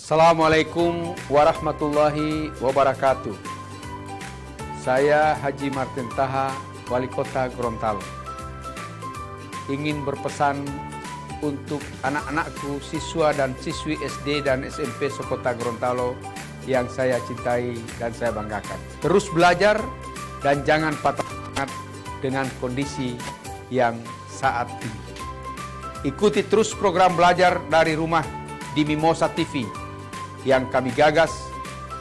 Assalamualaikum warahmatullahi wabarakatuh. Saya Haji Martin Taha, Wali Kota Gorontalo. Ingin berpesan untuk anak-anakku, siswa dan siswi SD dan SMP sekota Gorontalo yang saya cintai dan saya banggakan. Terus belajar dan jangan patah semangat dengan kondisi yang saat ini. Ikuti terus program belajar dari rumah di Mimosa TV yang kami gagas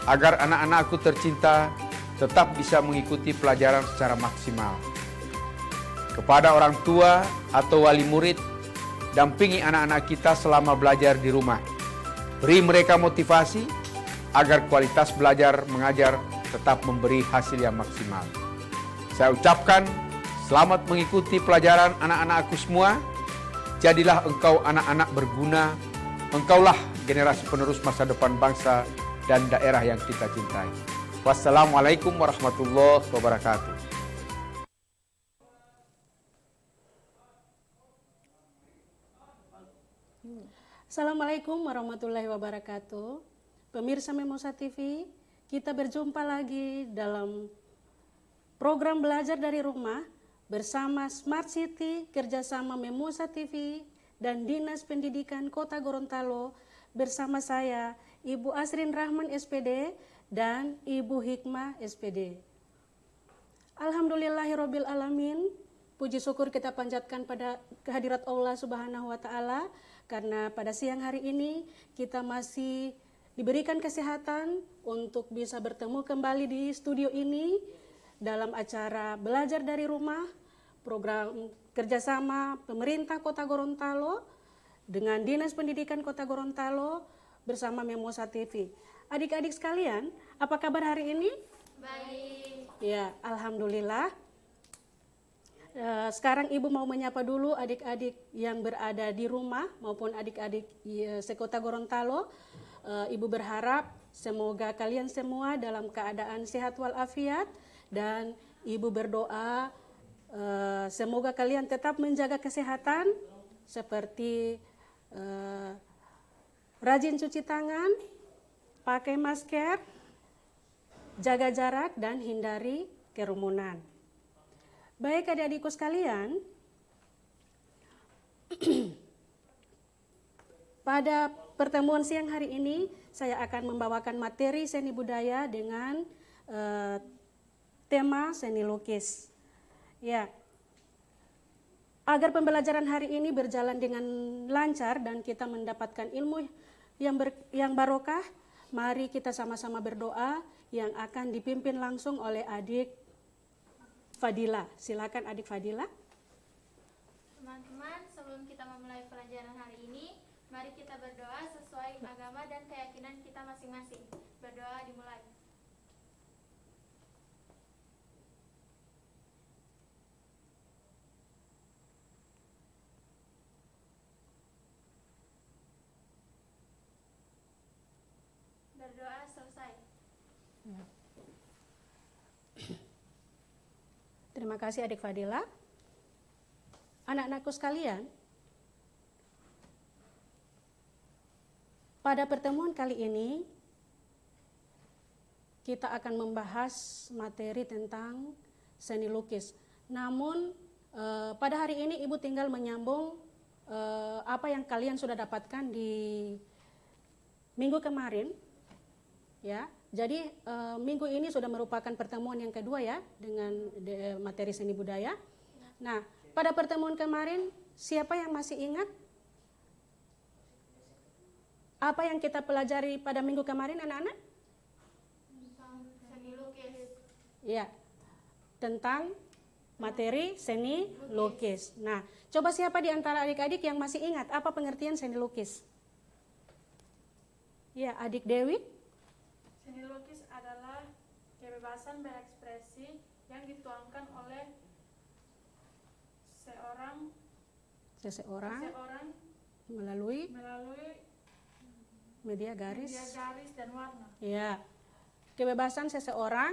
agar anak-anakku tercinta tetap bisa mengikuti pelajaran secara maksimal. Kepada orang tua atau wali murid, dampingi anak-anak kita selama belajar di rumah. Beri mereka motivasi agar kualitas belajar mengajar tetap memberi hasil yang maksimal. Saya ucapkan selamat mengikuti pelajaran anak-anakku semua. Jadilah engkau anak-anak berguna. Engkaulah generasi penerus masa depan bangsa dan daerah yang kita cintai. Wassalamualaikum warahmatullahi wabarakatuh. Assalamualaikum warahmatullahi wabarakatuh. Pemirsa Mimosa TV, kita berjumpa lagi dalam program belajar dari rumah bersama Smart City kerjasama Mimosa TV dan Dinas Pendidikan Kota Gorontalo bersama saya, Ibu Asrin Rahman SPD dan Ibu Hikmah SPD. Alhamdulillahirabbil alamin. Puji syukur kita panjatkan pada kehadirat Allah Subhanahu wa taala karena pada siang hari ini kita masih diberikan kesehatan untuk bisa bertemu kembali di studio ini dalam acara belajar dari rumah, program kerjasama pemerintah Kota Gorontalo dengan Dinas Pendidikan Kota Gorontalo bersama Mimosa TV. Adik-adik sekalian, apa kabar hari ini? Baik. Ya, alhamdulillah. Sekarang Ibu mau menyapa dulu adik-adik yang berada di rumah maupun adik-adik sekota Gorontalo. Ibu berharap semoga kalian semua dalam keadaan sehat walafiat dan Ibu berdoa semoga kalian tetap menjaga kesehatan seperti rajin cuci tangan, pakai masker, jaga jarak dan hindari kerumunan. Baik adik-adikku sekalian, pada pertemuan siang hari ini saya akan membawakan materi seni budaya dengan tema seni lukis. Ya, agar pembelajaran hari ini berjalan dengan lancar dan kita mendapatkan ilmu yang barokah, mari kita sama-sama berdoa yang akan dipimpin langsung oleh adik Fadila. Silakan adik Fadila. Teman-teman, sebelum kita memulai pelajaran hari ini, mari kita berdoa sesuai agama dan keyakinan kita masing-masing. Berdoa dimulai. Berdoa selesai. Terima kasih adik Fadila. Anak-anakku sekalian, pada pertemuan kali ini kita akan membahas materi tentang seni lukis. Namun pada hari ini Ibu tinggal menyambung apa yang kalian sudah dapatkan di minggu kemarin. Ya, jadi minggu ini sudah merupakan pertemuan yang kedua ya dengan materi seni budaya. Nah, pada pertemuan kemarin siapa yang masih ingat apa yang kita pelajari pada minggu kemarin anak-anak? Tentang seni lukis. Ya, tentang materi seni lukis. Nah, coba siapa di antara adik-adik yang masih ingat apa pengertian seni lukis? Ya, adik Dewi. Seni lukis adalah kebebasan berekspresi yang dituangkan oleh seseorang melalui media garis dan warna. Ya, kebebasan seseorang,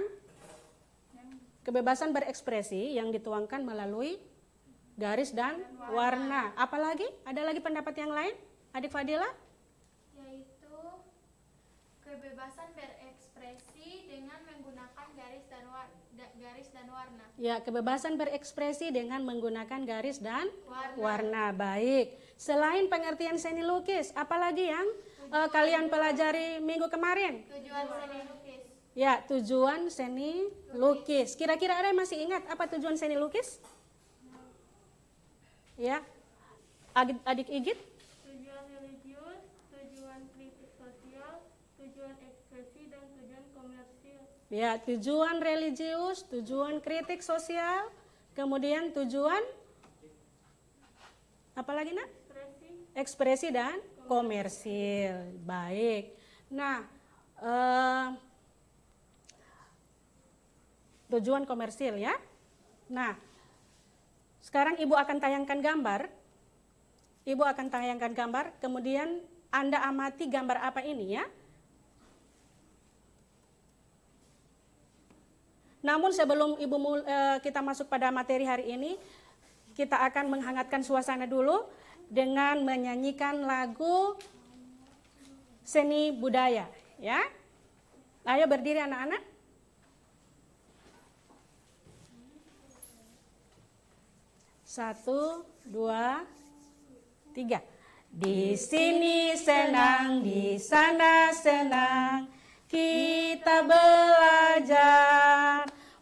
kebebasan berekspresi yang dituangkan melalui garis dan warna. Apalagi? Ada lagi pendapat yang lain? Adik Fadila? Yaitu Kebebasan berekspresi dengan menggunakan garis dan warna. Ya, kebebasan berekspresi dengan menggunakan garis dan Warna. warna. Baik. Selain pengertian seni lukis, apalagi yang kalian pelajari minggu kemarin? Tujuan seni lukis. Ya, tujuan seni lukis. Kira-kira ada yang masih ingat apa tujuan seni lukis? Ya, adik Igit? Tujuan religius, tujuan kritik sosial, tujuan ekspresi, dan tujuan komersil. Ya, tujuan religius, tujuan kritik sosial, kemudian tujuan apa lagi nak? Ekspresi dan komersil. Baik. Nah, tujuan komersil ya. Nah, sekarang Ibu akan tayangkan gambar. Ibu akan tayangkan gambar, kemudian Anda amati gambar apa ini ya. Namun sebelum kita masuk pada materi hari ini, kita akan menghangatkan suasana dulu dengan menyanyikan lagu seni budaya ya. Ayo berdiri anak-anak. Satu, dua, tiga. Di sini senang, di sana senang, kita belajar.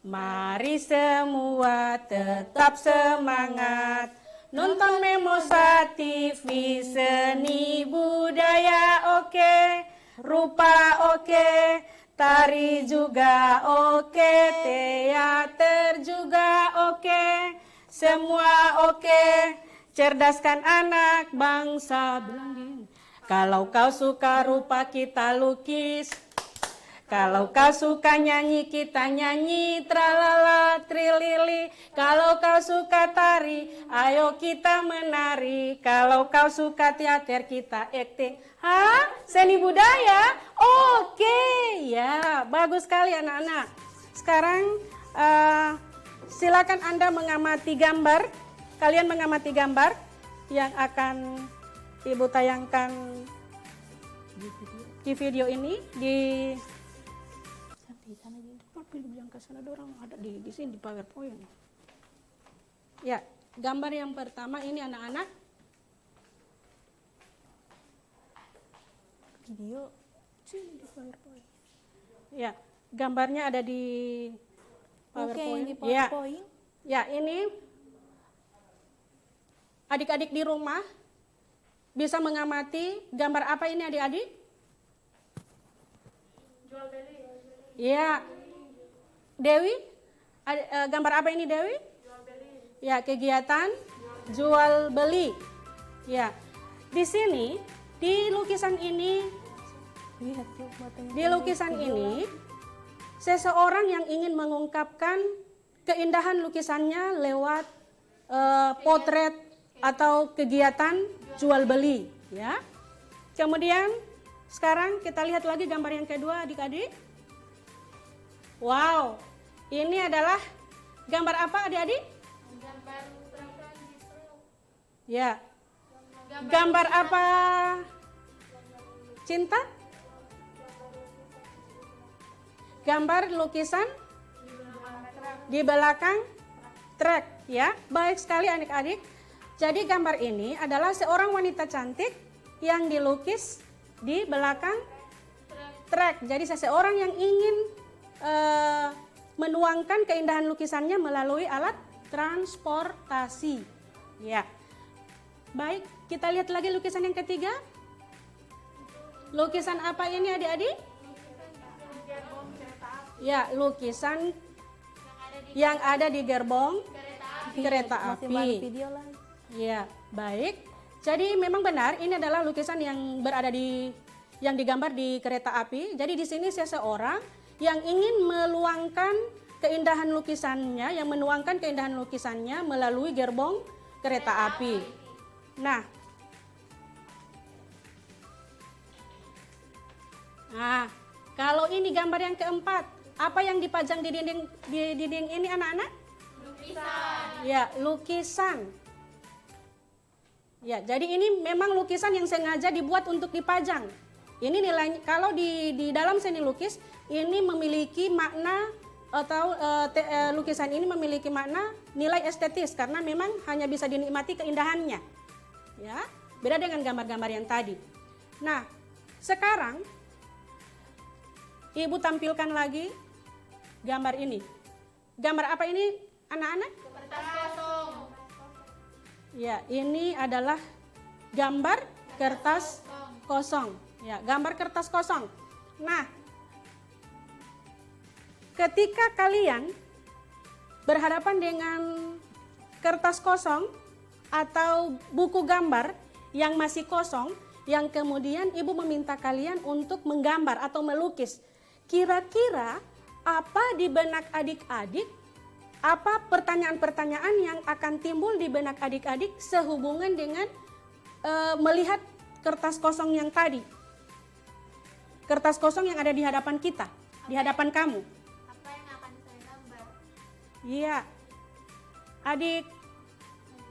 Mari semua tetap semangat, nonton Memosa TV seni budaya oke, rupa oke, tari juga oke, teater juga oke, semua oke, cerdaskan anak bangsa. Bilang gini, kalau kau suka rupa kita lukis, kalau kau suka nyanyi kita nyanyi, tralala trilili. Kalau kau suka tari, ayo kita menari. Kalau kau suka teater kita acting. Hah? Seni budaya? Oke, ya bagus sekali anak-anak. Sekarang silakan Anda mengamati gambar. Kalian mengamati gambar yang akan Ibu tayangkan di video ini di yang ke sana dorang ada di sini di PowerPoint. Ya, gambar yang pertama ini anak-anak. Video sini di PowerPoint. Ya, gambarnya ada di PowerPoint. Oke, di PowerPoint. Ya, ini adik-adik di rumah bisa mengamati gambar apa ini adik-adik? Jual beli. Ya, Dewi, gambar apa ini Dewi? Jual beli. Ya, kegiatan jual beli. Ya, di sini di lukisan ini, Lihat yuk matanya. di lukisan ini seseorang yang ingin mengungkapkan keindahan lukisannya lewat potret atau kegiatan jual beli. Ya, kemudian sekarang kita lihat lagi gambar yang kedua adik-adik. Wow, ini adalah gambar apa adik-adik? Gambar gitu. Ya, gambar apa? Cinta? Gambar lukisan di belakang trek, ya. Baik sekali adik-adik. Jadi gambar ini adalah seorang wanita cantik yang dilukis di belakang trek. Jadi seseorang yang ingin menuangkan keindahan lukisannya melalui alat transportasi. Ya. Baik, kita lihat lagi lukisan yang ketiga. Lukisan apa ini adik-adik? Ya, lukisan yang ada di gerbong kereta Masih balik api. video lah. Ya, baik. Jadi memang benar ini adalah lukisan yang berada yang digambar di kereta api. Jadi di sini seseorang yang ingin meluangkan keindahan lukisannya, yang menuangkan keindahan lukisannya melalui gerbong kereta api. Nah, kalau ini gambar yang keempat, apa yang dipajang di dinding ini anak-anak? Lukisan. Ya, lukisan. Ya, jadi ini memang lukisan yang sengaja dibuat untuk dipajang. Ini nilai kalau di dalam seni lukis ini memiliki makna atau lukisan ini memiliki makna nilai estetis karena memang hanya bisa dinikmati keindahannya. Ya, beda dengan gambar-gambar yang tadi. Nah, sekarang Ibu tampilkan lagi gambar ini. Gambar apa ini, anak-anak? Kertas kosong. Ya, ini adalah gambar kertas kosong. Ya, gambar kertas kosong. Nah, ketika kalian berhadapan dengan kertas kosong atau buku gambar yang masih kosong, yang kemudian ibu meminta kalian untuk menggambar atau melukis, kira-kira apa di benak adik-adik, apa pertanyaan-pertanyaan yang akan timbul di benak adik-adik sehubungan dengan melihat kertas kosong yang tadi? Kertas kosong yang ada di hadapan kita, di hadapan kamu. Apa yang akan saya gambar? Iya. Adik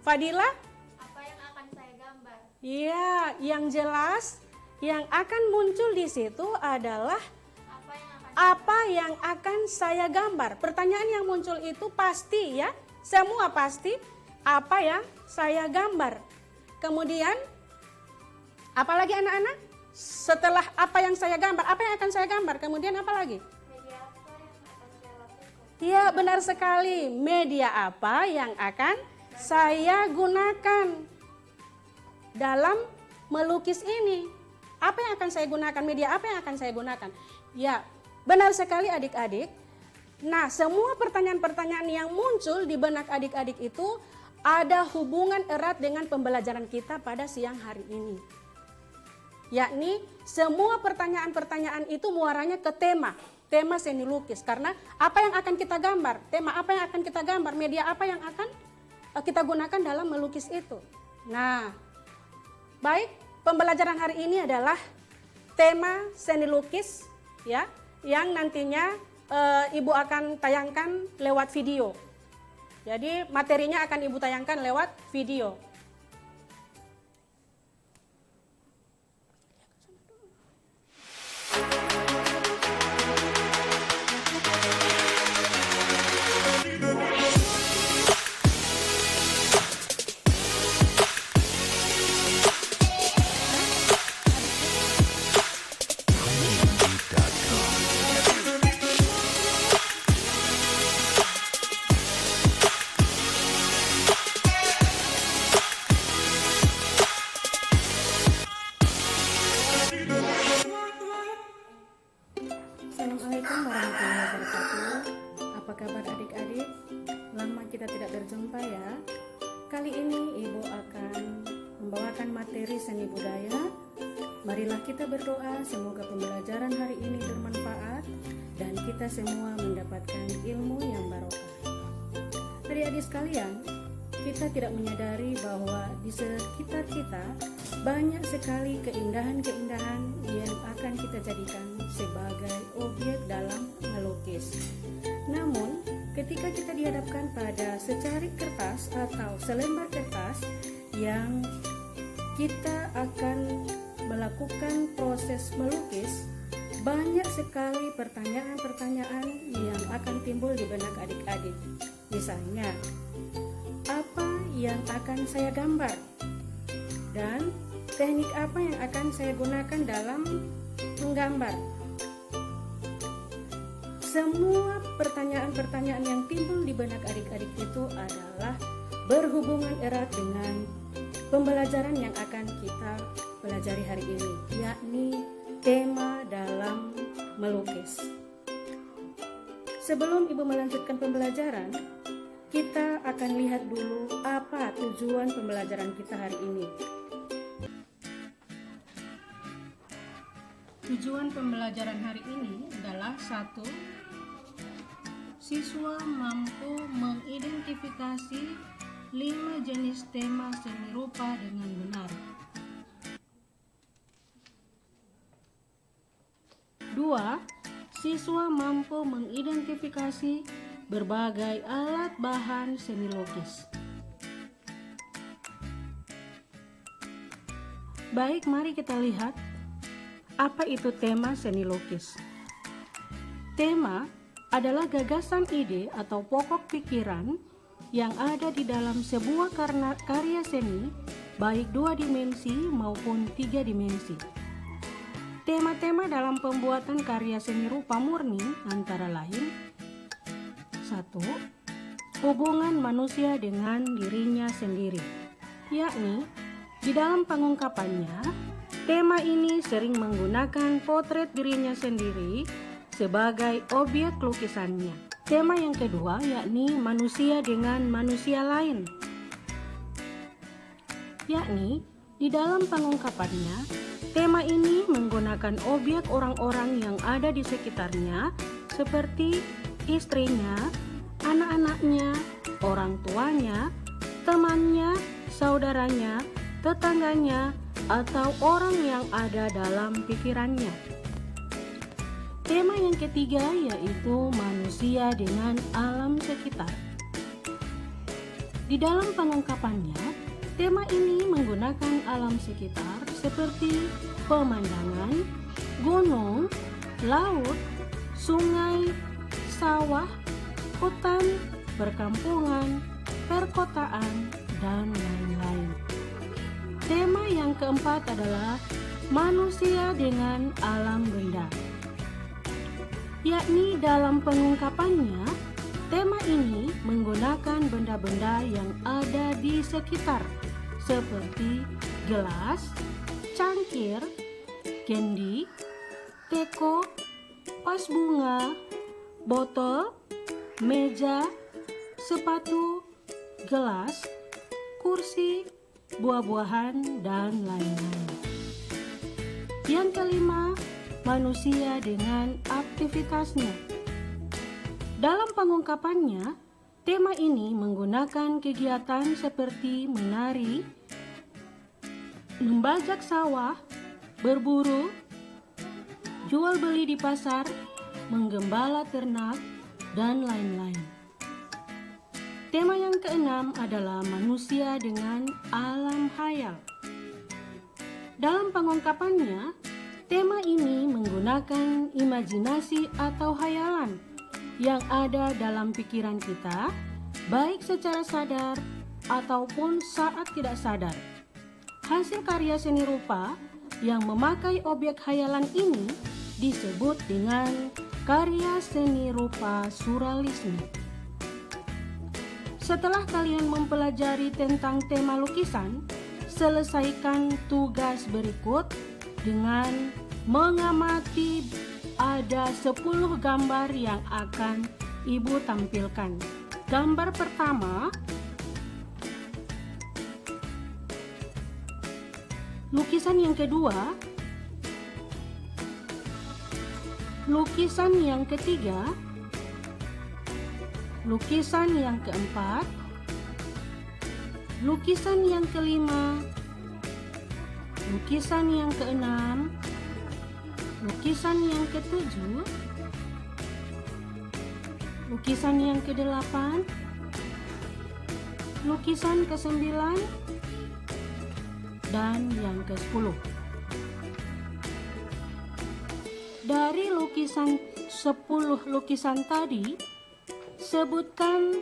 Fadila? Apa yang akan saya gambar? Iya, yang jelas yang akan muncul di situ adalah apa yang akan saya gambar. Pertanyaan yang muncul itu pasti ya, semua pasti apa yang saya gambar. Kemudian, apalagi anak-anak? Setelah apa yang saya gambar, apa yang akan saya gambar? Kemudian apa lagi? Media apa yang akan saya lakukan? Ya, benar sekali. Media apa yang akan saya gunakan dalam melukis ini? Apa yang akan saya gunakan? Media apa yang akan saya gunakan? Ya, benar sekali adik-adik. Nah, semua pertanyaan-pertanyaan yang muncul di benak adik-adik itu ada hubungan erat dengan pembelajaran kita pada siang hari ini. Yakni semua pertanyaan-pertanyaan itu muaranya ke tema seni lukis. Karena apa yang akan kita gambar, tema apa yang akan kita gambar, media apa yang akan kita gunakan dalam melukis itu. Nah, baik, pembelajaran hari ini adalah tema seni lukis ya, yang nantinya Ibu akan tayangkan lewat video. Jadi materinya akan Ibu tayangkan lewat video. Assalamualaikum warahmatullahi wabarakatuh. Apa kabar adik-adik? Lama kita tidak berjumpa ya. Kali ini Ibu akan membawakan materi seni budaya. Marilah kita berdoa semoga pembelajaran hari ini bermanfaat dan kita semua mendapatkan ilmu yang barokah. Adik-adik sekalian, kita tidak menyadari bahwa di sekitar kita banyak sekali keindahan-keindahan yang akan kita jadikan sebagai objek dalam melukis. Namun, ketika kita dihadapkan pada secarik kertas atau selembar kertas yang kita akan melakukan proses melukis, banyak sekali pertanyaan-pertanyaan yang akan timbul di benak adik-adik. Misalnya, apa yang akan saya gambar? Dan teknik apa yang akan saya gunakan dalam menggambar? Semua pertanyaan-pertanyaan yang timbul di benak adik-adik itu adalah berhubungan erat dengan pembelajaran yang akan kita pelajari hari ini, yakni tema dalam melukis. Sebelum Ibu melanjutkan pembelajaran, kita akan lihat dulu apa tujuan pembelajaran kita hari ini. Tujuan pembelajaran hari ini adalah 1. Siswa mampu mengidentifikasi 5 jenis tema seni rupa dengan benar. 2. Siswa mampu mengidentifikasi berbagai alat bahan seni lukis. Baik, mari kita lihat Apa itu tema seni lukis? Tema adalah gagasan ide atau pokok pikiran yang ada di dalam sebuah karya seni, baik 2 dimensi maupun 3 dimensi. Tema-tema dalam pembuatan karya seni rupa murni antara lain: 1. Hubungan manusia dengan dirinya sendiri, yakni di dalam pengungkapannya, tema ini sering menggunakan potret dirinya sendiri sebagai objek lukisannya. Tema yang kedua yakni manusia dengan manusia lain, yakni di dalam pengungkapannya, tema ini menggunakan objek orang-orang yang ada di sekitarnya seperti istrinya, anak-anaknya, orang tuanya, temannya, saudaranya, tetangganya, atau orang yang ada dalam pikirannya. Tema yang ketiga yaitu manusia dengan alam sekitar. Di dalam pengungkapannya, tema ini menggunakan alam sekitar seperti pemandangan, gunung, laut, sungai, sawah, hutan, perkampungan, perkotaan, dan lain-lain. Tema yang keempat adalah manusia dengan alam benda, yakni dalam pengungkapannya, tema ini menggunakan benda-benda yang ada di sekitar seperti gelas, cangkir, kendi, teko, vas bunga, botol, meja, sepatu, gelas, kursi, buah-buahan, dan lain-lain. Yang kelima, manusia dengan aktivitasnya. Dalam pengungkapannya, tema ini menggunakan kegiatan seperti menari, membajak sawah, berburu, jual beli di pasar, menggembala ternak, dan lain-lain. Tema yang keenam adalah manusia dengan alam hayal. Dalam pengungkapannya, tema ini menggunakan imajinasi atau hayalan yang ada dalam pikiran kita, baik secara sadar ataupun saat tidak sadar. Hasil karya seni rupa yang memakai objek hayalan ini disebut dengan karya seni rupa surrealisme. Setelah kalian mempelajari tentang tema lukisan, selesaikan tugas berikut dengan mengamati ada 10 gambar yang akan Ibu tampilkan. Gambar pertama, lukisan yang kedua, lukisan yang ketiga, lukisan yang keempat, lukisan yang kelima, lukisan yang keenam, lukisan yang ketujuh, lukisan yang kedelapan, lukisan ke-9, dan yang ke-10. Dari lukisan 10 lukisan tadi, sebutkan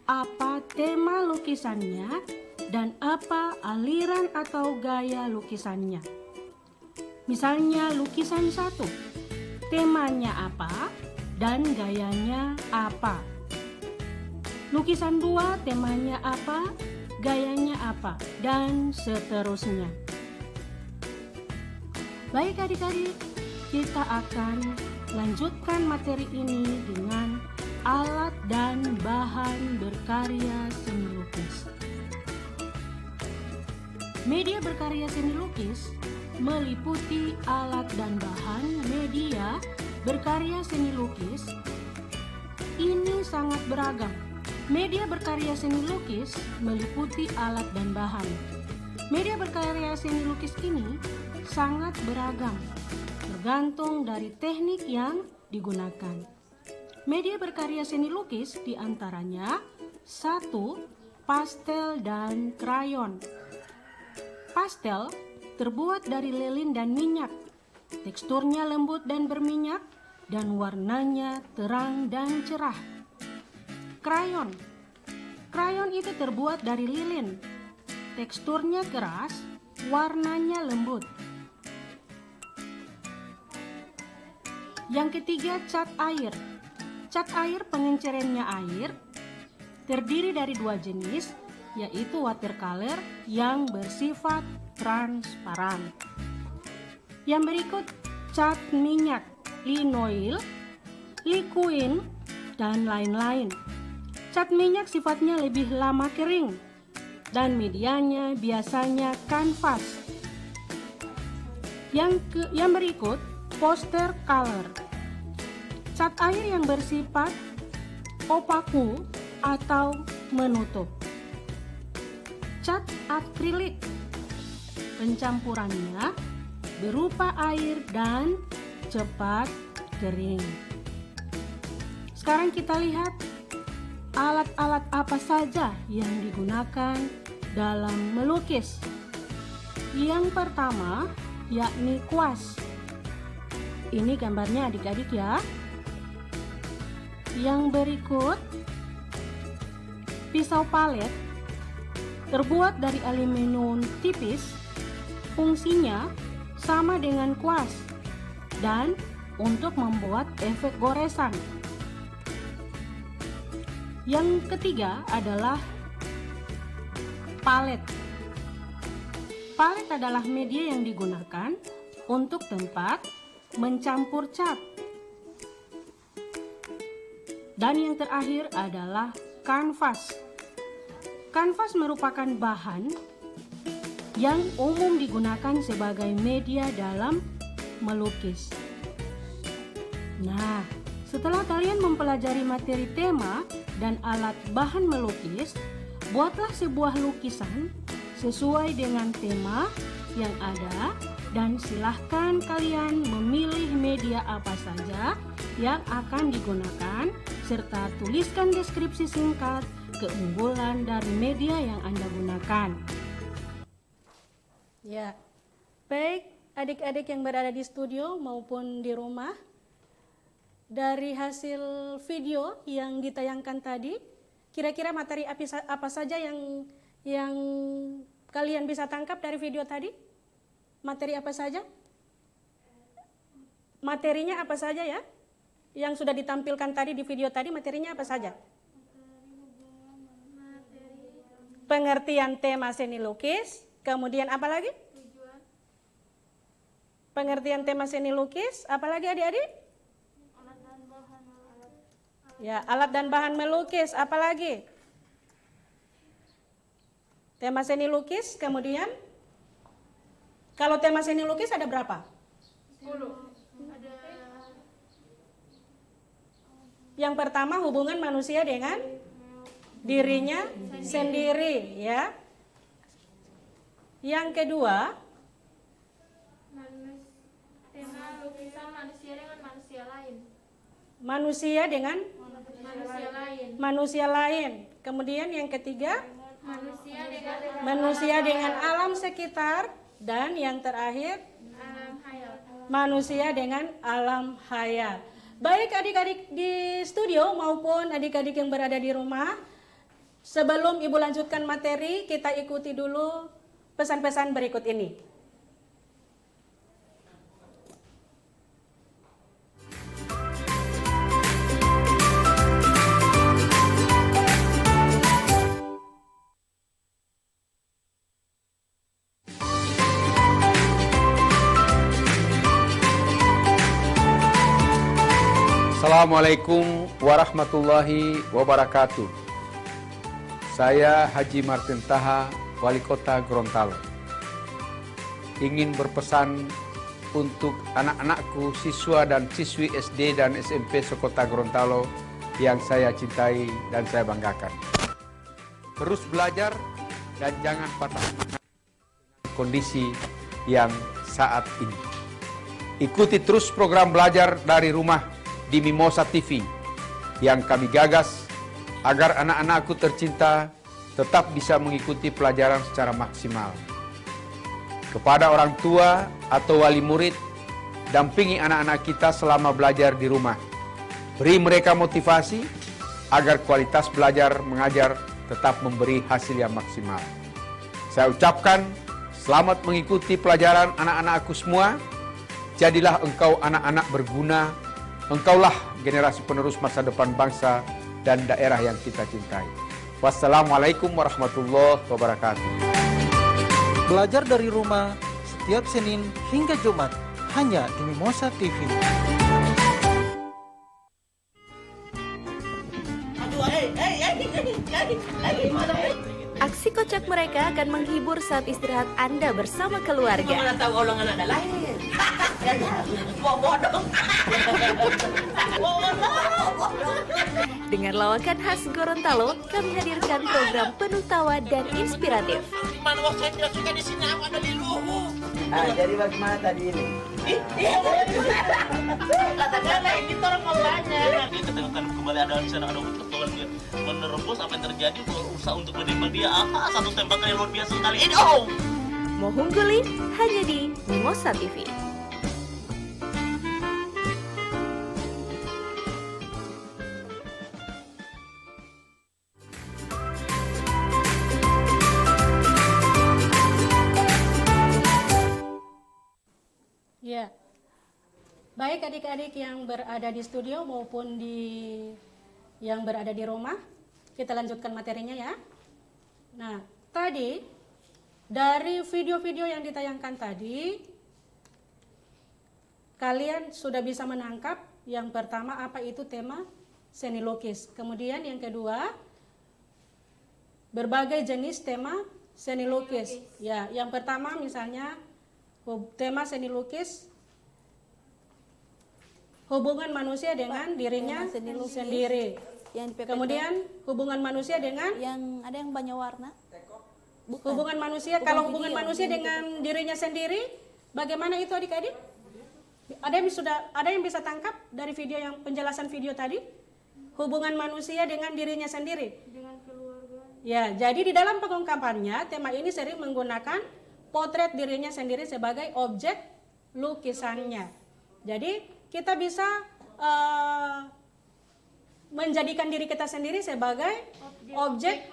apa tema lukisannya dan apa aliran atau gaya lukisannya. Misalnya lukisan 1, temanya apa dan gayanya apa. Lukisan 2, temanya apa, gayanya apa, dan seterusnya. Baik adik-adik, kita akan lanjutkan materi ini dengan alat dan bahan berkarya seni lukis. Media berkarya seni lukis meliputi alat dan bahan media berkarya seni lukis. Ini sangat beragam. Media berkarya seni lukis meliputi alat dan bahan. Media berkarya seni lukis ini sangat beragam, tergantung dari teknik yang digunakan. Media berkarya seni lukis diantaranya 1. Pastel dan krayon. Pastel terbuat dari lilin dan minyak, Teksturnya lembut dan berminyak, dan warnanya terang dan cerah. Krayon. Krayon itu terbuat dari lilin. Teksturnya keras, warnanya lembut. Yang ketiga, cat air. Cat air pengencerannya air, terdiri dari dua jenis, yaitu watercolor yang bersifat transparan. Yang berikut, cat minyak, linoil, liquin, dan lain-lain. Cat minyak sifatnya lebih lama kering, dan medianya biasanya kanvas. Yang berikut, poster color. Cat air yang bersifat opaku atau menutup. Cat akrilik. Pencampurannya berupa air dan cepat kering. Sekarang kita lihat alat-alat apa saja yang digunakan dalam melukis. Yang pertama yakni kuas. Ini gambarnya adik-adik ya. Yang berikut, pisau palet terbuat dari aluminium tipis. Fungsinya sama dengan kuas dan untuk membuat efek goresan. Yang ketiga adalah palet. Palet adalah media yang digunakan untuk tempat mencampur cat. Dan yang terakhir adalah kanvas. Kanvas merupakan bahan yang umum digunakan sebagai media dalam melukis. Nah, setelah kalian mempelajari materi tema dan alat bahan melukis, buatlah sebuah lukisan sesuai dengan tema yang ada dan silahkan kalian memilih media apa saja yang akan digunakan serta tuliskan deskripsi singkat keunggulan dari media yang Anda gunakan. Ya, baik adik-adik yang berada di studio maupun di rumah, dari hasil video yang ditayangkan tadi, kira-kira materi apa saja yang kalian bisa tangkap dari video tadi? Materi apa saja? Materinya apa saja ya? Yang sudah ditampilkan tadi di video tadi, materinya apa saja? Pengertian tema seni lukis, kemudian apa lagi? Pengertian tema seni lukis, apa lagi adik-adik? Ya, alat dan bahan melukis, apa lagi? Tema seni lukis, kemudian kalau tema seni lukis ada berapa? 10. Yang pertama, hubungan manusia dengan dirinya sendiri, ya. Yang kedua, Tema lukisan manusia dengan manusia lain. manusia dengan Manusia lain. manusia lain. Kemudian yang ketiga, Manusia dengan alam sekitar. Dan yang terakhir, alam hayal. manusia dengan alam hayal. Baik adik-adik di studio maupun adik-adik yang berada di rumah, sebelum Ibu lanjutkan materi, kita ikuti dulu pesan-pesan berikut ini. Assalamualaikum warahmatullahi wabarakatuh. Saya Haji Martin Taha, Wali Kota Gorontalo. Ingin berpesan untuk anak-anakku, siswa dan siswi SD dan SMP sekota Gorontalo yang saya cintai dan saya banggakan. Terus belajar dan jangan patah semangat kondisi yang saat ini. Ikuti terus program belajar dari rumah di Mimosa TV yang kami gagas agar anak-anakku tercinta tetap bisa mengikuti pelajaran secara maksimal. Kepada orang tua atau wali murid, dampingi anak-anak kita selama belajar di rumah. Beri mereka motivasi agar kualitas belajar mengajar tetap memberi hasil yang maksimal. Saya ucapkan selamat mengikuti pelajaran anak-anakku semua. Jadilah engkau anak-anak berguna. Engkaulah generasi penerus masa depan bangsa dan daerah yang kita cintai. Wassalamualaikum warahmatullahi wabarakatuh. Belajar dari rumah setiap Senin hingga Jumat hanya di Mimosa TV. Aksi kocak mereka akan menghibur saat istirahat Anda bersama keluarga. Mana tahu orang anak dah lahir. Bodoh. Dengan lawakan khas Gorontalo, kami hadirkan program penuh tawa dan inspiratif. Mana waktu saya tidak suka di sini ada di luhu. Jadi bagaimana tadi ini? Katakanlah ini orang mau banyak. Dia ketengahkan kembali ada di sana ada pertolongan dia menerobos apa yang terjadi berusaha untuk menembak dia. Satu tembakan yang luar biasa sekali. Ini Mohungguli hanya di Mimosa TV. Ya, baik adik-adik yang berada di studio maupun yang berada di rumah, kita lanjutkan materinya ya. Nah, tadi dari video-video yang ditayangkan tadi, kalian sudah bisa menangkap yang pertama apa itu tema seni lukis. Kemudian yang kedua, berbagai jenis tema seni lukis. Ya, yang pertama misalnya tema seni lukis hubungan manusia dengan dirinya sendiri. Kemudian hubungan manusia dengan yang ada yang banyak warna. Bukan. Hubungan manusia, kalau hubungan manusia dengan dirinya sendiri, bagaimana itu adik-adik? Ada yang bisa tangkap dari video yang penjelasan video tadi? Hubungan manusia dengan dirinya sendiri. Dengan keluarga. Ya, jadi di dalam pengungkapannya tema ini sering menggunakan potret dirinya sendiri sebagai objek lukisannya. Jadi kita bisa menjadikan diri kita sendiri sebagai objek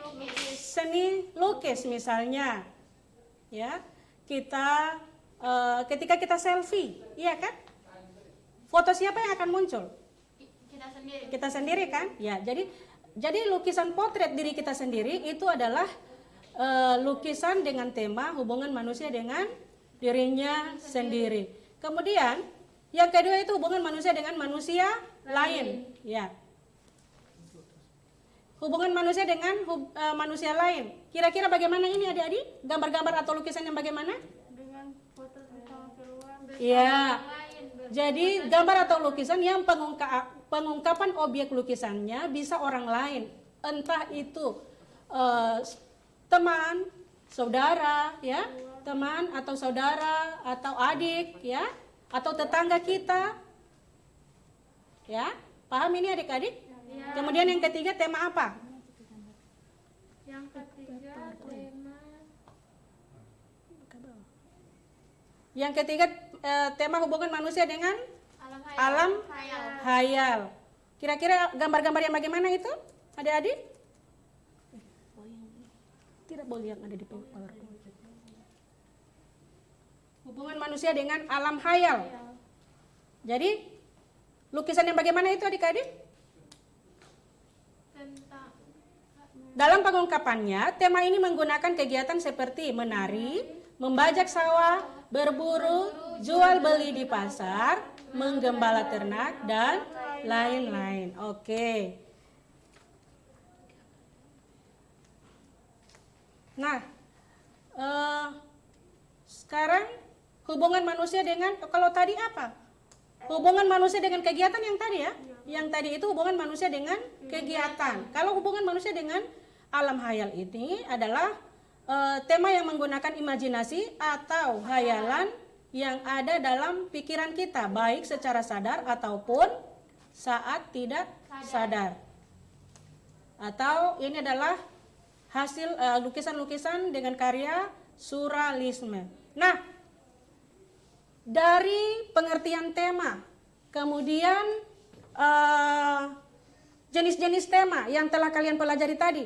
seni lukis misalnya. Ya, kita ketika kita selfie, iya kan? Foto siapa yang akan muncul? Kita sendiri. Kita sendiri kan? Ya, jadi lukisan potret diri kita sendiri itu adalah lukisan dengan tema hubungan manusia dengan dirinya sendiri. Kemudian yang kedua itu hubungan manusia dengan manusia lain. Ya. Hubungan manusia dengan manusia lain. Kira-kira bagaimana ini adik-adik? Gambar-gambar atau lukisan yang bagaimana? Dengan foto bersama keluarga. Ya. Jadi gambar atau lukisan yang pengungkapan objek lukisannya bisa orang lain. Entah itu teman, saudara, ya, teman atau saudara atau adik, ya, atau tetangga kita, ya, paham ini adik-adik? Ya. Kemudian yang ketiga tema apa? Yang ketiga tema. Yang ketiga tema hubungan manusia dengan alam hayal. Kira-kira gambar-gambar yang bagaimana itu, adik-adik? Tidak boleh yang ada di PowerPoint. Hubungan manusia dengan alam hayal. Jadi lukisan yang bagaimana itu adik-adik? Dalam pengungkapannya, tema ini menggunakan kegiatan seperti menari, membajak sawah, berburu, jual beli di pasar, menggembala ternak, dan lain-lain. Oke. Nah, sekarang hubungan manusia dengan, kalau tadi apa? Hubungan manusia dengan kegiatan yang tadi ya? Yang tadi itu hubungan manusia dengan kegiatan. Kalau hubungan manusia dengan alam hayal ini adalah tema yang menggunakan imajinasi atau hayalan yang ada dalam pikiran kita, baik secara sadar ataupun saat tidak sadar. Atau ini adalah hasil lukisan-lukisan dengan karya surrealisme. Nah, dari pengertian tema, kemudian jenis-jenis tema yang telah kalian pelajari tadi.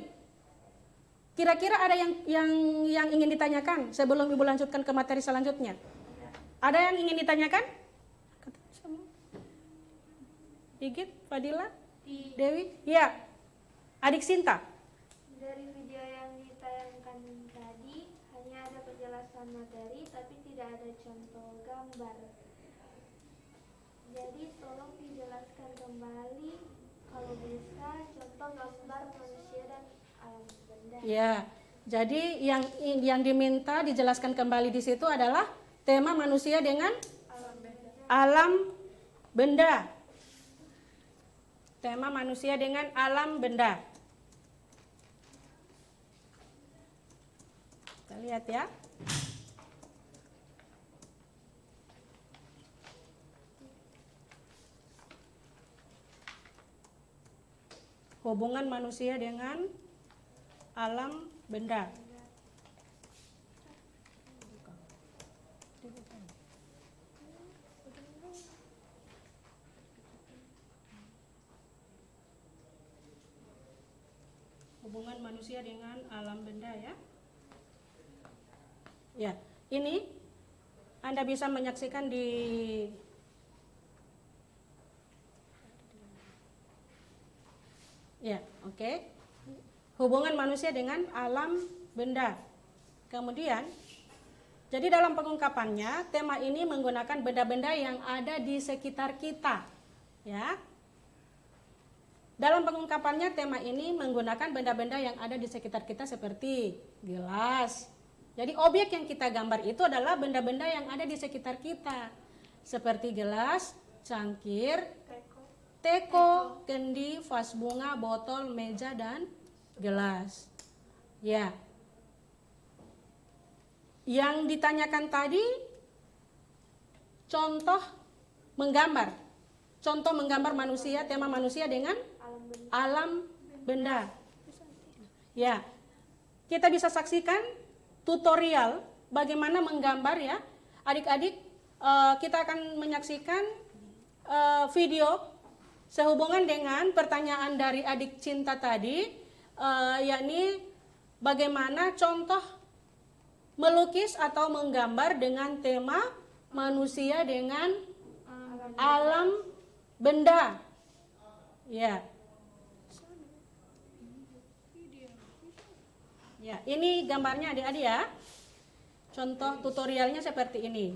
Kira-kira ada yang ingin ditanyakan sebelum Ibu lanjutkan ke materi selanjutnya? Ada yang ingin ditanyakan? Igit, Fadila, Dewi, ya. Adik Sinta. Dari video yang ditayangkan tadi hanya ada penjelasan materi tapi tidak ada contoh gambar. Jadi tolong dijelaskan kembali kalau bisa contoh gambar manusia dan alam benda. Ya. Jadi yang diminta dijelaskan kembali di situ adalah tema manusia dengan alam benda. Tema manusia dengan alam benda. Kita lihat ya. Hubungan manusia dengan alam benda. Hubungan manusia dengan alam benda ya. Ya, ini Anda bisa menyaksikan di ya, oke. Hubungan manusia dengan alam benda. Kemudian, jadi dalam pengungkapannya, tema ini menggunakan benda-benda yang ada di sekitar kita. Ya. Dalam pengungkapannya, tema ini menggunakan benda-benda yang ada di sekitar kita seperti gelas. Jadi objek yang kita gambar itu adalah benda-benda yang ada di sekitar kita. Seperti gelas, cangkir, teko, kendi, vas bunga, botol, meja, dan gelas. Ya. Yang ditanyakan tadi, contoh menggambar. Contoh menggambar manusia, tema manusia dengan alam benda. Ya, kita bisa saksikan tutorial bagaimana menggambar ya. Adik-adik, kita akan menyaksikan video sehubungan dengan pertanyaan dari adik Cinta tadi, yakni bagaimana contoh melukis atau menggambar dengan tema manusia dengan alam benda. Ya. Ya, ini gambarnya adik-adik ya. Contoh tutorialnya seperti ini.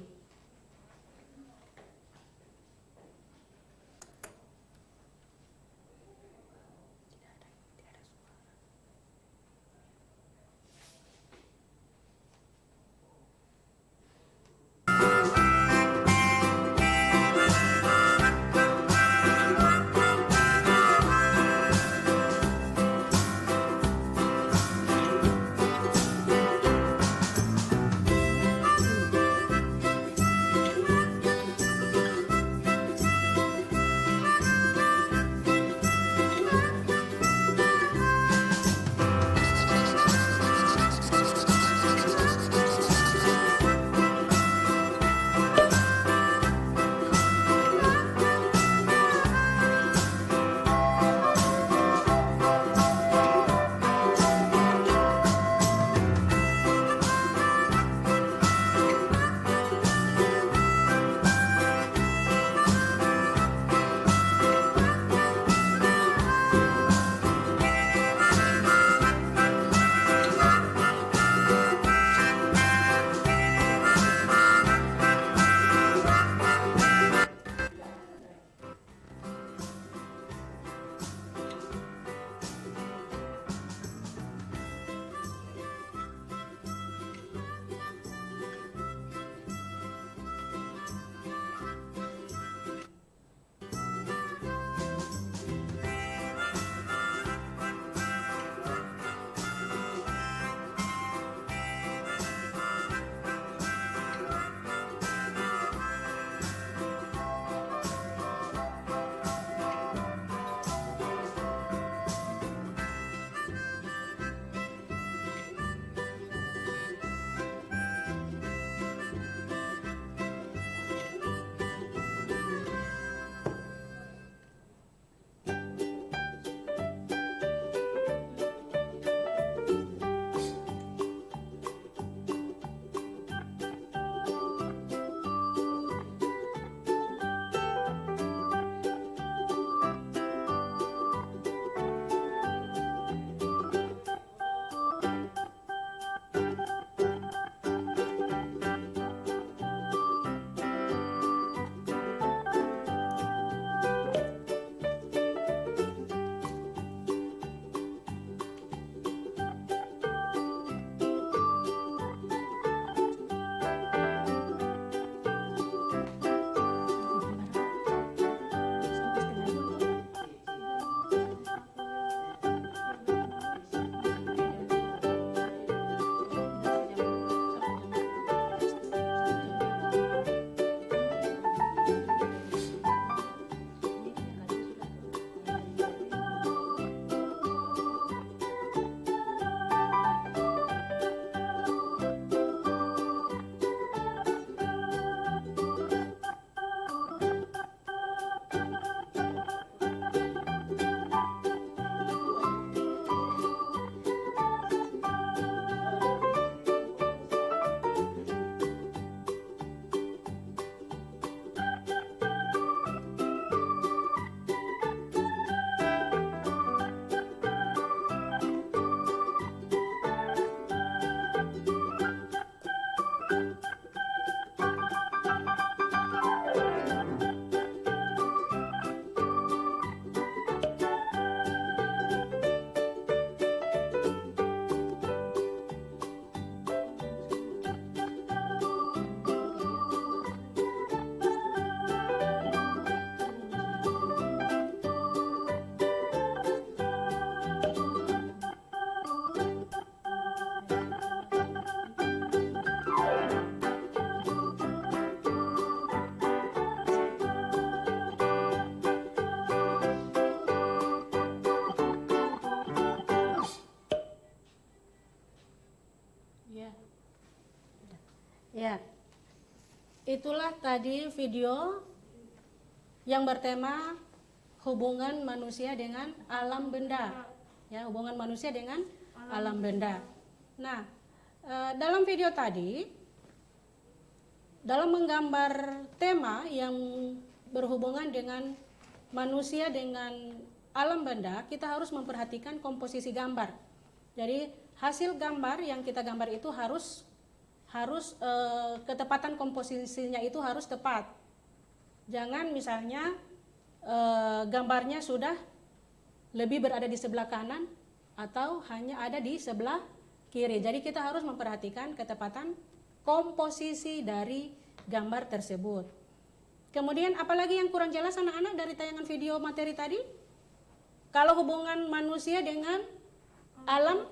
Ya, itulah tadi video yang bertema hubungan manusia dengan alam benda. Ya, hubungan manusia dengan alam benda. Nah, dalam video tadi, dalam menggambar tema yang berhubungan dengan manusia dengan alam benda, kita harus memperhatikan komposisi gambar. Jadi hasil gambar yang kita gambar itu harus ketepatan komposisinya itu harus tepat. Jangan misalnya gambarnya sudah lebih berada di sebelah kanan atau hanya ada di sebelah kiri. Jadi kita harus memperhatikan ketepatan komposisi dari gambar tersebut. Kemudian apalagi yang kurang jelas anak-anak dari tayangan video materi tadi? Kalau hubungan manusia dengan alam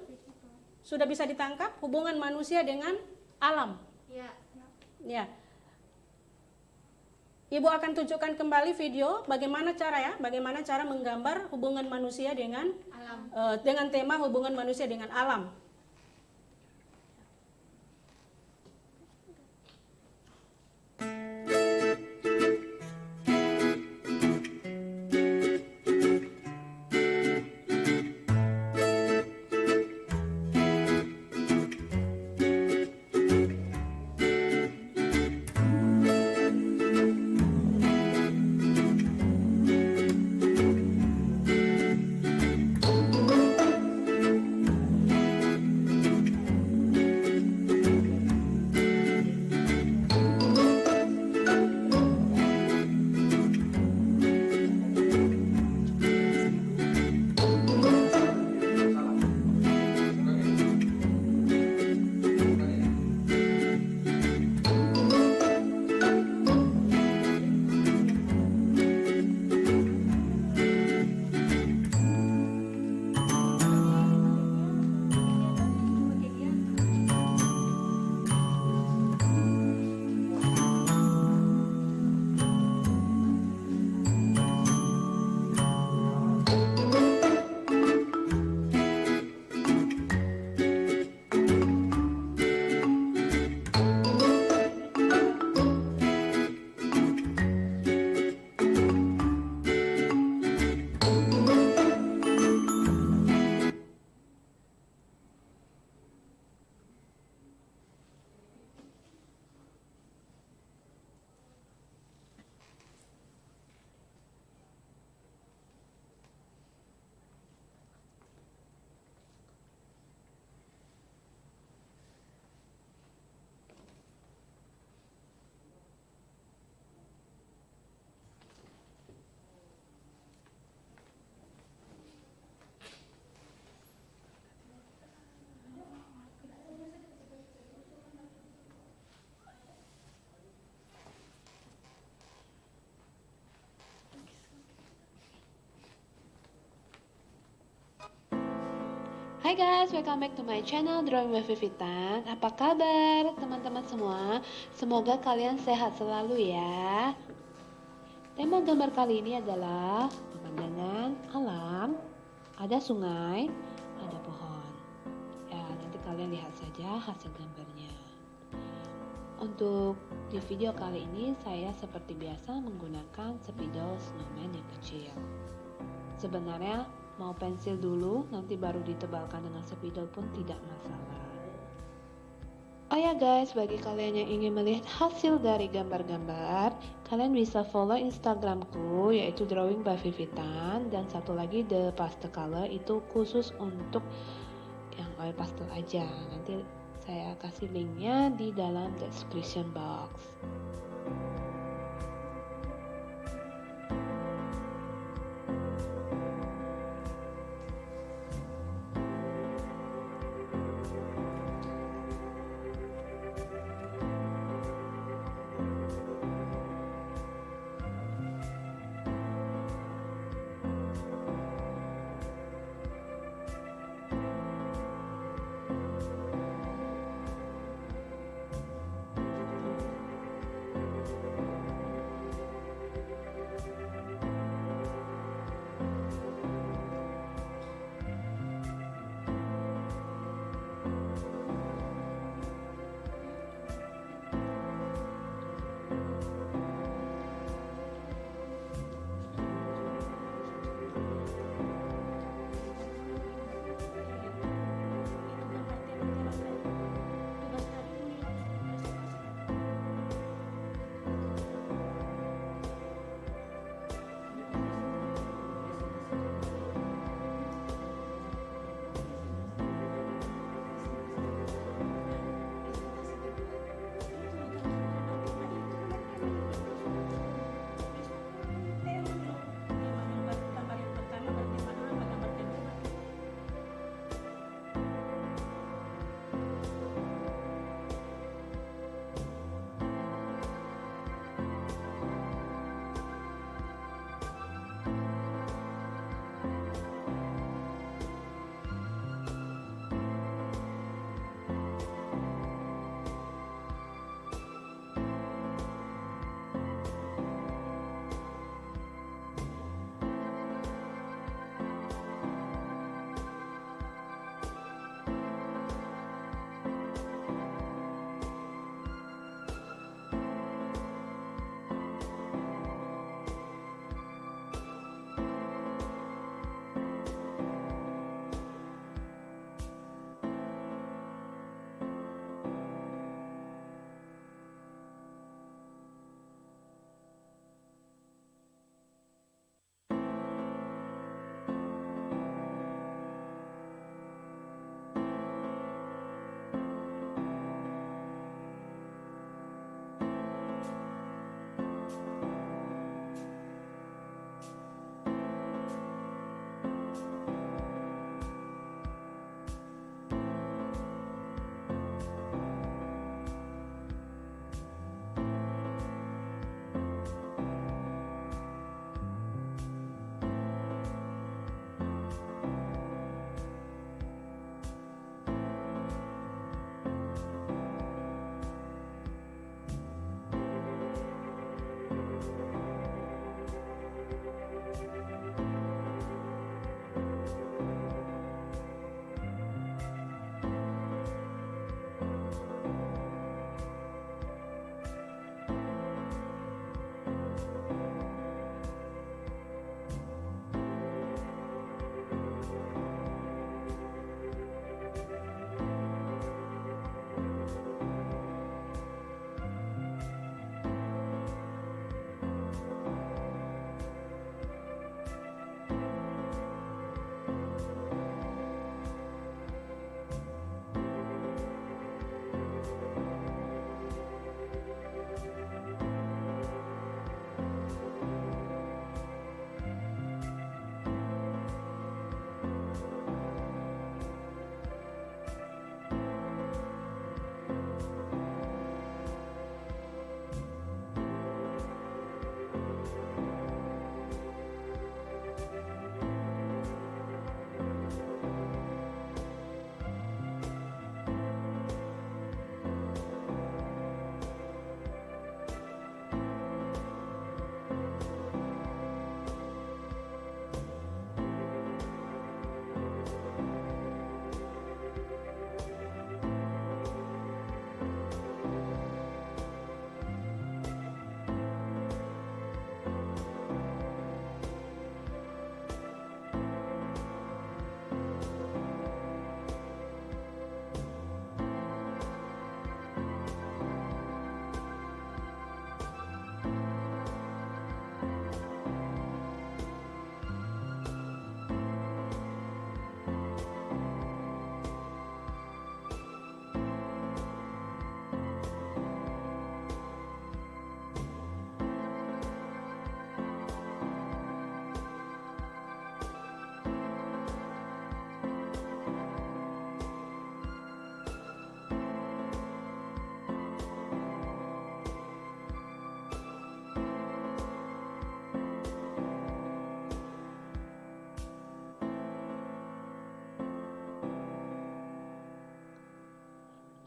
sudah bisa ditangkap, hubungan manusia dengan alam. Ya. Ya. Ibu akan tunjukkan kembali video bagaimana cara menggambar hubungan manusia dengan Alam. Dengan tema hubungan manusia dengan alam. Hai guys, welcome back to my channel Drawing with Vivitan. Apa kabar teman-teman semua? Semoga kalian sehat selalu ya. Tema gambar kali ini adalah pemandangan alam. Ada sungai, ada pohon. Ya, nanti kalian lihat saja hasil gambarnya. Untuk di video kali ini saya seperti biasa menggunakan spidol snowman yang kecil. Sebenarnya mau pensil dulu, nanti baru ditebalkan dengan spidol pun tidak masalah. Oh ya guys, bagi kalian yang ingin melihat hasil dari gambar-gambar, kalian bisa follow Instagramku yaitu Drawing by Vivitan, dan satu lagi The Pastel Color, itu khusus untuk yang oil pastel aja. Nanti saya kasih linknya di dalam description box.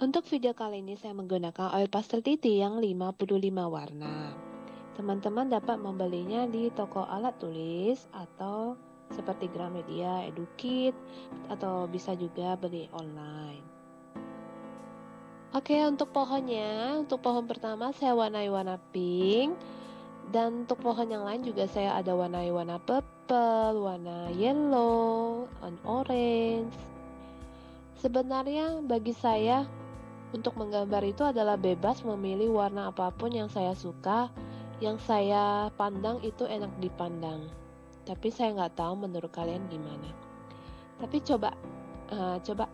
Untuk video kali ini saya menggunakan oil pastel titi yang 55 warna. Teman-teman dapat membelinya di toko alat tulis atau seperti Gramedia, Edukit, atau bisa juga beli online. Oke, untuk pohonnya, untuk pohon pertama saya warnai warna pink, dan untuk pohon yang lain juga saya ada warnai warna purple, warna yellow, and orange. Sebenarnya bagi saya untuk menggambar itu adalah bebas memilih warna apapun yang saya suka, yang saya pandang itu enak dipandang. Tapi saya nggak tahu menurut kalian gimana. Tapi coba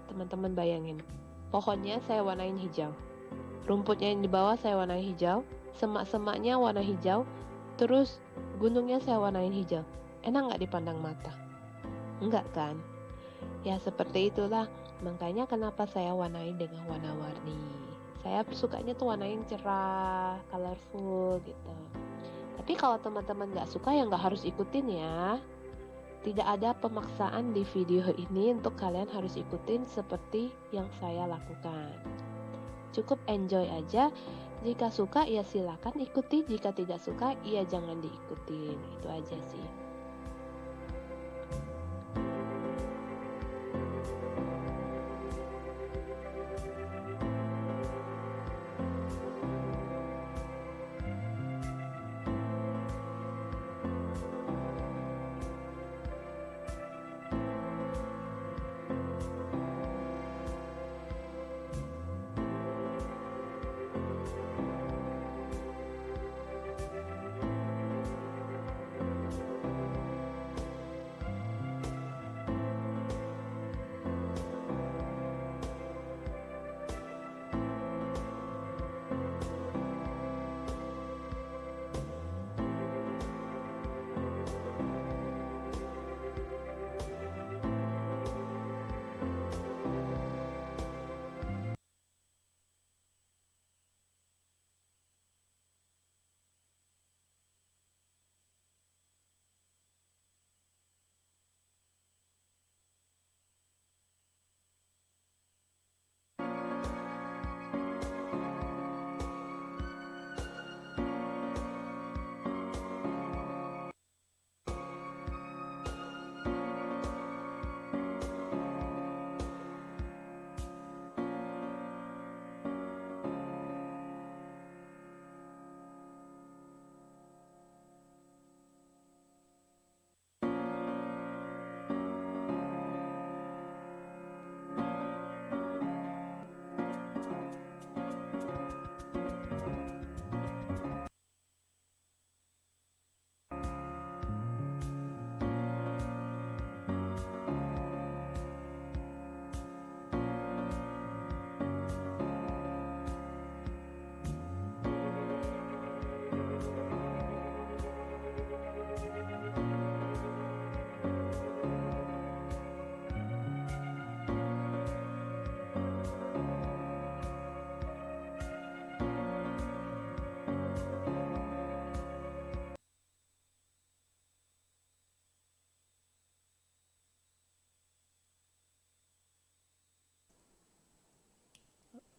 teman-teman bayangin. Pohonnya saya warnain hijau, rumputnya yang di bawah saya warnain hijau, semak-semaknya warna hijau, terus gunungnya saya warnain hijau. Enak nggak dipandang mata? Enggak kan? Ya seperti itulah, makanya kenapa saya warnai dengan warna-warni. Saya sukanya tuh warnain cerah, colorful gitu. Tapi kalau teman-teman nggak suka ya nggak harus ikutin ya. Tidak ada pemaksaan di video ini untuk kalian harus ikutin seperti yang saya lakukan. Cukup enjoy aja. Jika suka ya silakan ikuti, jika tidak suka ya jangan diikutin. Itu aja sih.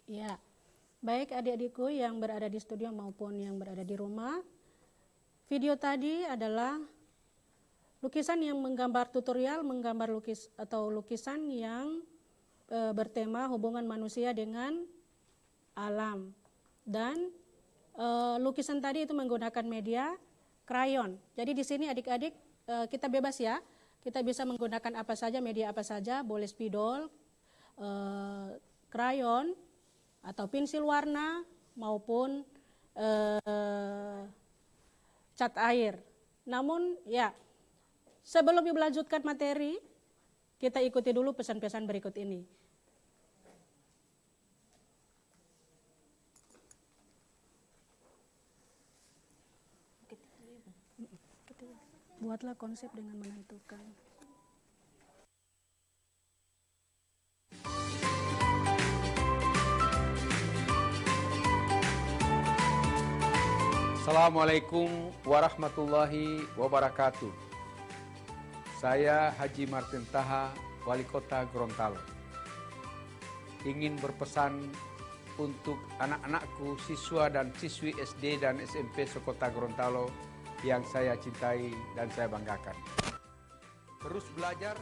Ya, baik adik-adikku yang berada di studio maupun yang berada di rumah. Video tadi adalah lukisan yang menggambar tutorial, menggambar lukisan yang bertema hubungan manusia dengan alam. Dan lukisan tadi itu menggunakan media krayon. Jadi di sini adik-adik kita bebas ya. Kita bisa menggunakan apa saja, media apa saja, boleh spidol, krayon, atau pensil warna maupun cat air. Namun ya, sebelum melanjutkan materi, kita ikuti dulu pesan-pesan berikut ini. Buatlah konsep dengan menentukan. Assalamualaikum warahmatullahi wabarakatuh. Saya Haji Martin Taha, Wali Kota Gorontalo. Ingin berpesan untuk anak-anakku, siswa dan siswi SD dan SMP Sekota Gorontalo yang saya cintai dan saya banggakan. Terus belajar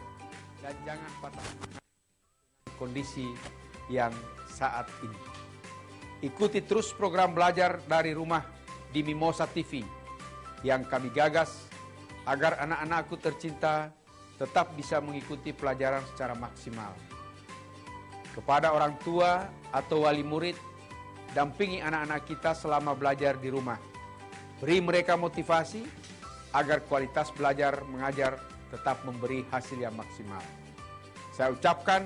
dan jangan patah semangat kondisi yang saat ini. Ikuti terus program belajar dari rumah di Mimosa TV yang kami gagas agar anak-anakku tercinta tetap bisa mengikuti pelajaran secara maksimal. Kepada orang tua atau wali murid, dampingi anak-anak kita selama belajar di rumah. Beri mereka motivasi agar kualitas belajar mengajar tetap memberi hasil yang maksimal. Saya ucapkan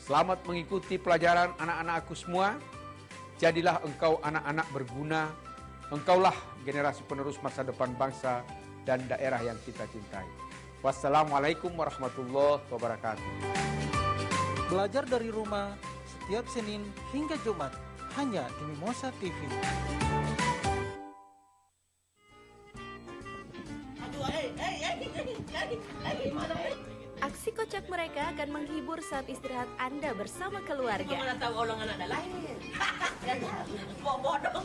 selamat mengikuti pelajaran anak-anakku semua. Jadilah engkau anak-anak berguna. Engkaulah generasi penerus masa depan bangsa dan daerah yang kita cintai. Wassalamualaikum warahmatullahi wabarakatuh. Belajar dari rumah setiap Senin hingga Jumat hanya di Mimosa TV. Aksi kocak mereka akan menghibur saat istirahat Anda bersama keluarga. Mana tahu orang anak dah lain. Bodoh.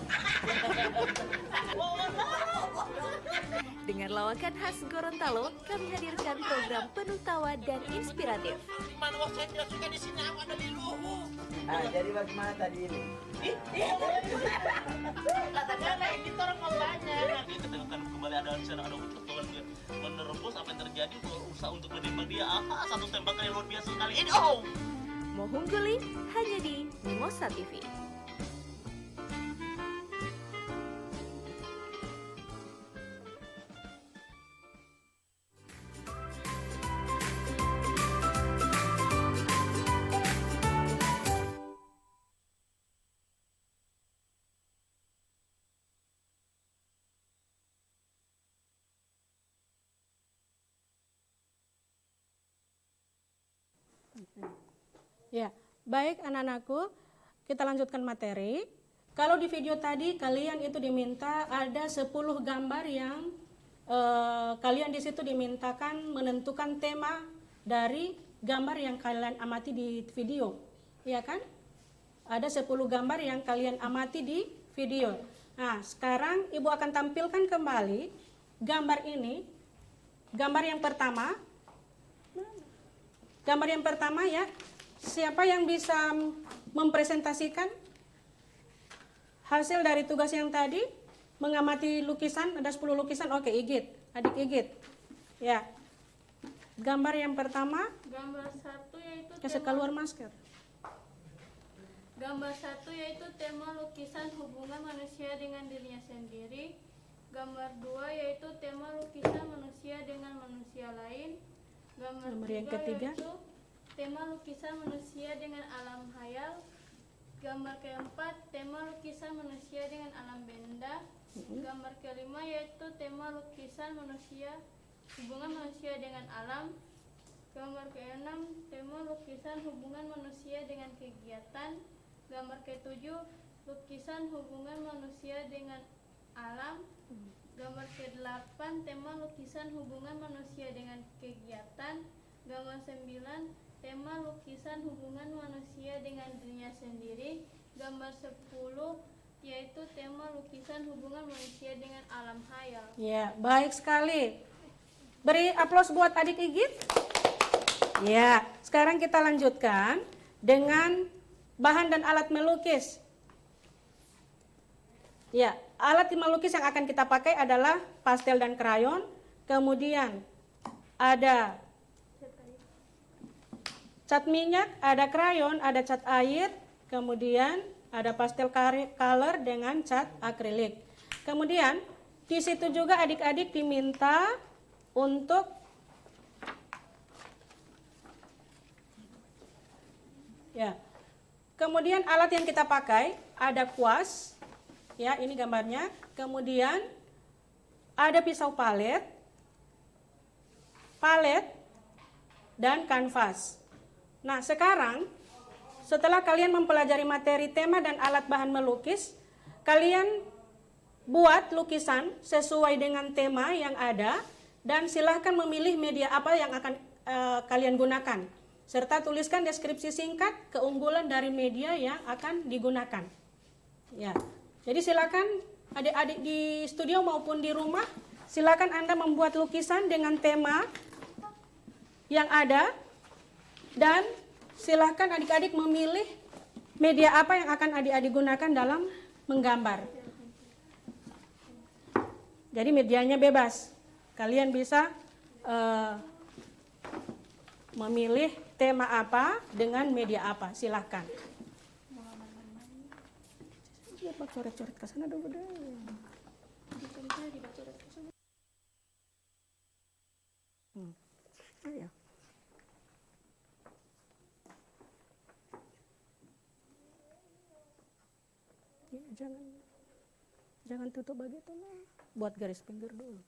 Dengan lawakan khas Gorontalo, kami hadirkan program penuh tawa dan inspiratif. Mana waktu saya tidak suka di sini, awak ada di luhu. Jadi bagaimana tadi ini? Katakan lagi kita orang banyak. Nanti ketengahkan kembali ada di sana, ada pertolongan dia menerobos apa yang terjadi, berusaha untuk menembak dia. Satu tembakan yang luar biasa sekali. Ini Mohungguli hanya di Mimosa TV. Ya, baik anak-anakku, kita lanjutkan materi. Kalau di video tadi kalian itu diminta ada 10 gambar yang kalian di situ dimintakan menentukan tema dari gambar yang kalian amati di video. Iya kan? Ada 10 gambar yang kalian amati di video. Nah, sekarang Ibu akan tampilkan kembali gambar ini. Gambar yang pertama. Gambar yang pertama ya. Siapa yang bisa mempresentasikan hasil dari tugas yang tadi? Mengamati lukisan, ada 10 lukisan. Oke, Igit. Adik Igit. Ya. Gambar yang pertama. Gambar 1 yaitu Kasih keluar masker. Gambar 1 yaitu tema lukisan hubungan manusia dengan dirinya sendiri. Gambar 2 yaitu tema lukisan manusia dengan manusia lain. Gambar yang 3 ketiga. yaitu tema lukisan manusia dengan alam hayal. Gambar keempat, tema lukisan manusia dengan alam benda. Gambar kelima yaitu tema lukisan manusia, hubungan manusia dengan alam. Gambar keenam, tema lukisan hubungan manusia dengan kegiatan. Gambar ketujuh, lukisan hubungan manusia dengan alam. Gambar ke-8, tema lukisan hubungan manusia dengan kegiatan. Gambar 9, tema lukisan hubungan manusia dengan dirinya sendiri. Gambar 10 yaitu tema lukisan hubungan manusia dengan alam hayal. Ya, baik sekali. Beri aplaus buat adik Igit. Ya, sekarang kita lanjutkan dengan bahan dan alat melukis. Ya, alat melukis yang akan kita pakai adalah pastel dan krayon. Kemudian ada cat minyak, ada krayon, ada cat air, kemudian ada pastel color dengan cat akrilik. Kemudian di situ juga adik-adik diminta untuk ya. Kemudian alat yang kita pakai ada kuas, ya ini gambarnya. Kemudian ada pisau palet, dan kanvas. Nah sekarang setelah kalian mempelajari materi tema dan alat bahan melukis, kalian buat lukisan sesuai dengan tema yang ada dan silahkan memilih media apa yang akan kalian gunakan. Serta tuliskan deskripsi singkat keunggulan dari media yang akan digunakan. Ya, jadi silakan adik-adik di studio maupun di rumah, silakan Anda membuat lukisan dengan tema yang ada, dan silakan adik-adik memilih media apa yang akan adik-adik gunakan dalam menggambar. Jadi medianya bebas, kalian bisa memilih tema apa dengan media apa, silahkan. Coret-coret ke sana dulu deh. Ayo. Ya, jangan tutup begitu lah. Buat garis pinggir dulu.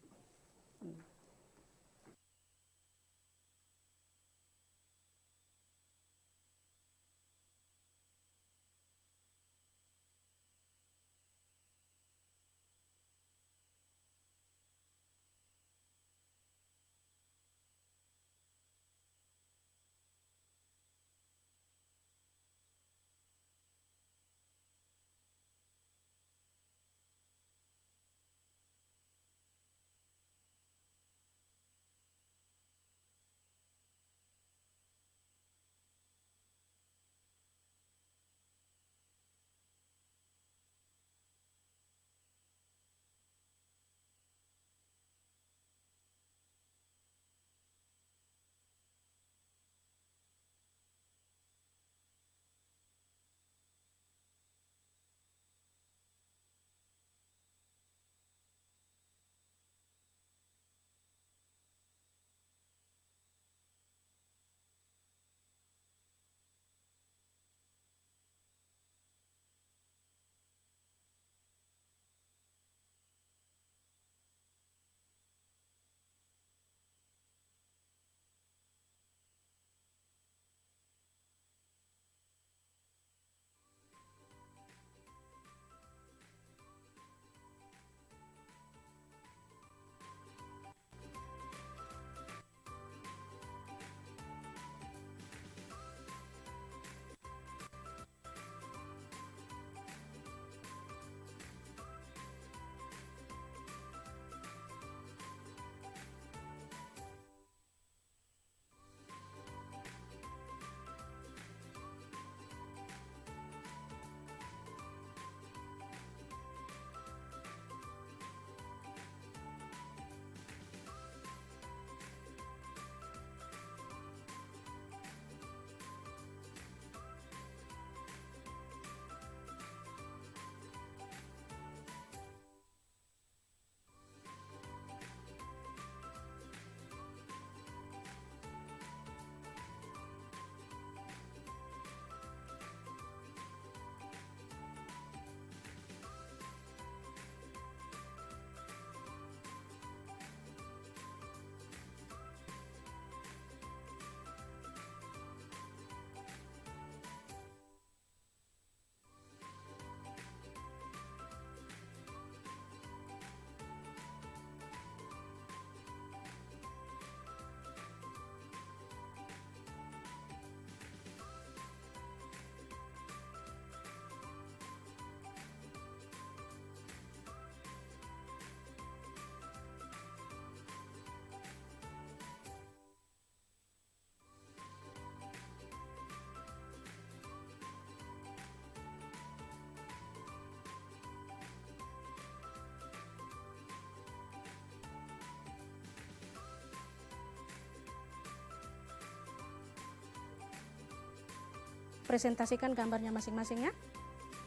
Presentasikan gambarnya masing-masing ya.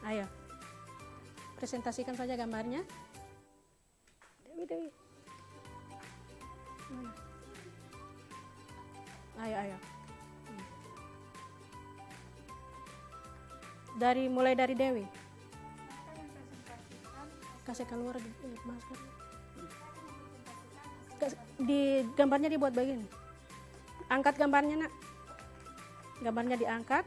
Ayo. Presentasikan saja gambarnya. Dewi. Mana? Ayo. Mulai dari Dewi. Kasih keluar masker. Di gambarnya dibuat begini. Angkat gambarnya, Nak. Gambarnya diangkat.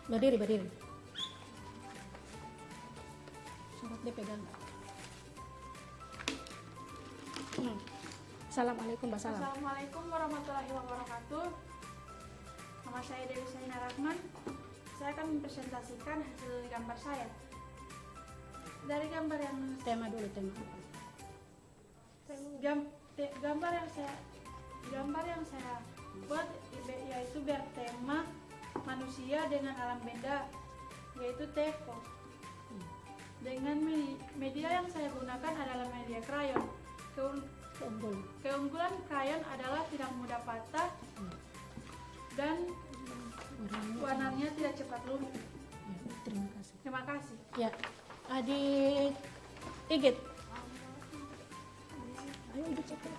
Berdiri. Surat dia pegang. Assalamualaikum, Mbak Salam. Assalamualaikum warahmatullahi wabarakatuh. Nama saya Dewi Saina Rahman. Saya akan mempresentasikan hasil gambar saya. Dari gambar yang Tema dulu, tema. gambar yang saya buat yaitu bertema manusia dengan alam benda, yaitu teko. Dengan media yang saya gunakan adalah media krayon. Keunggulan krayon adalah tidak mudah patah dan warnanya tidak cepat luntur. Terima kasih. Terima kasih. Ya, adik Igit. Ayo Igit cepat.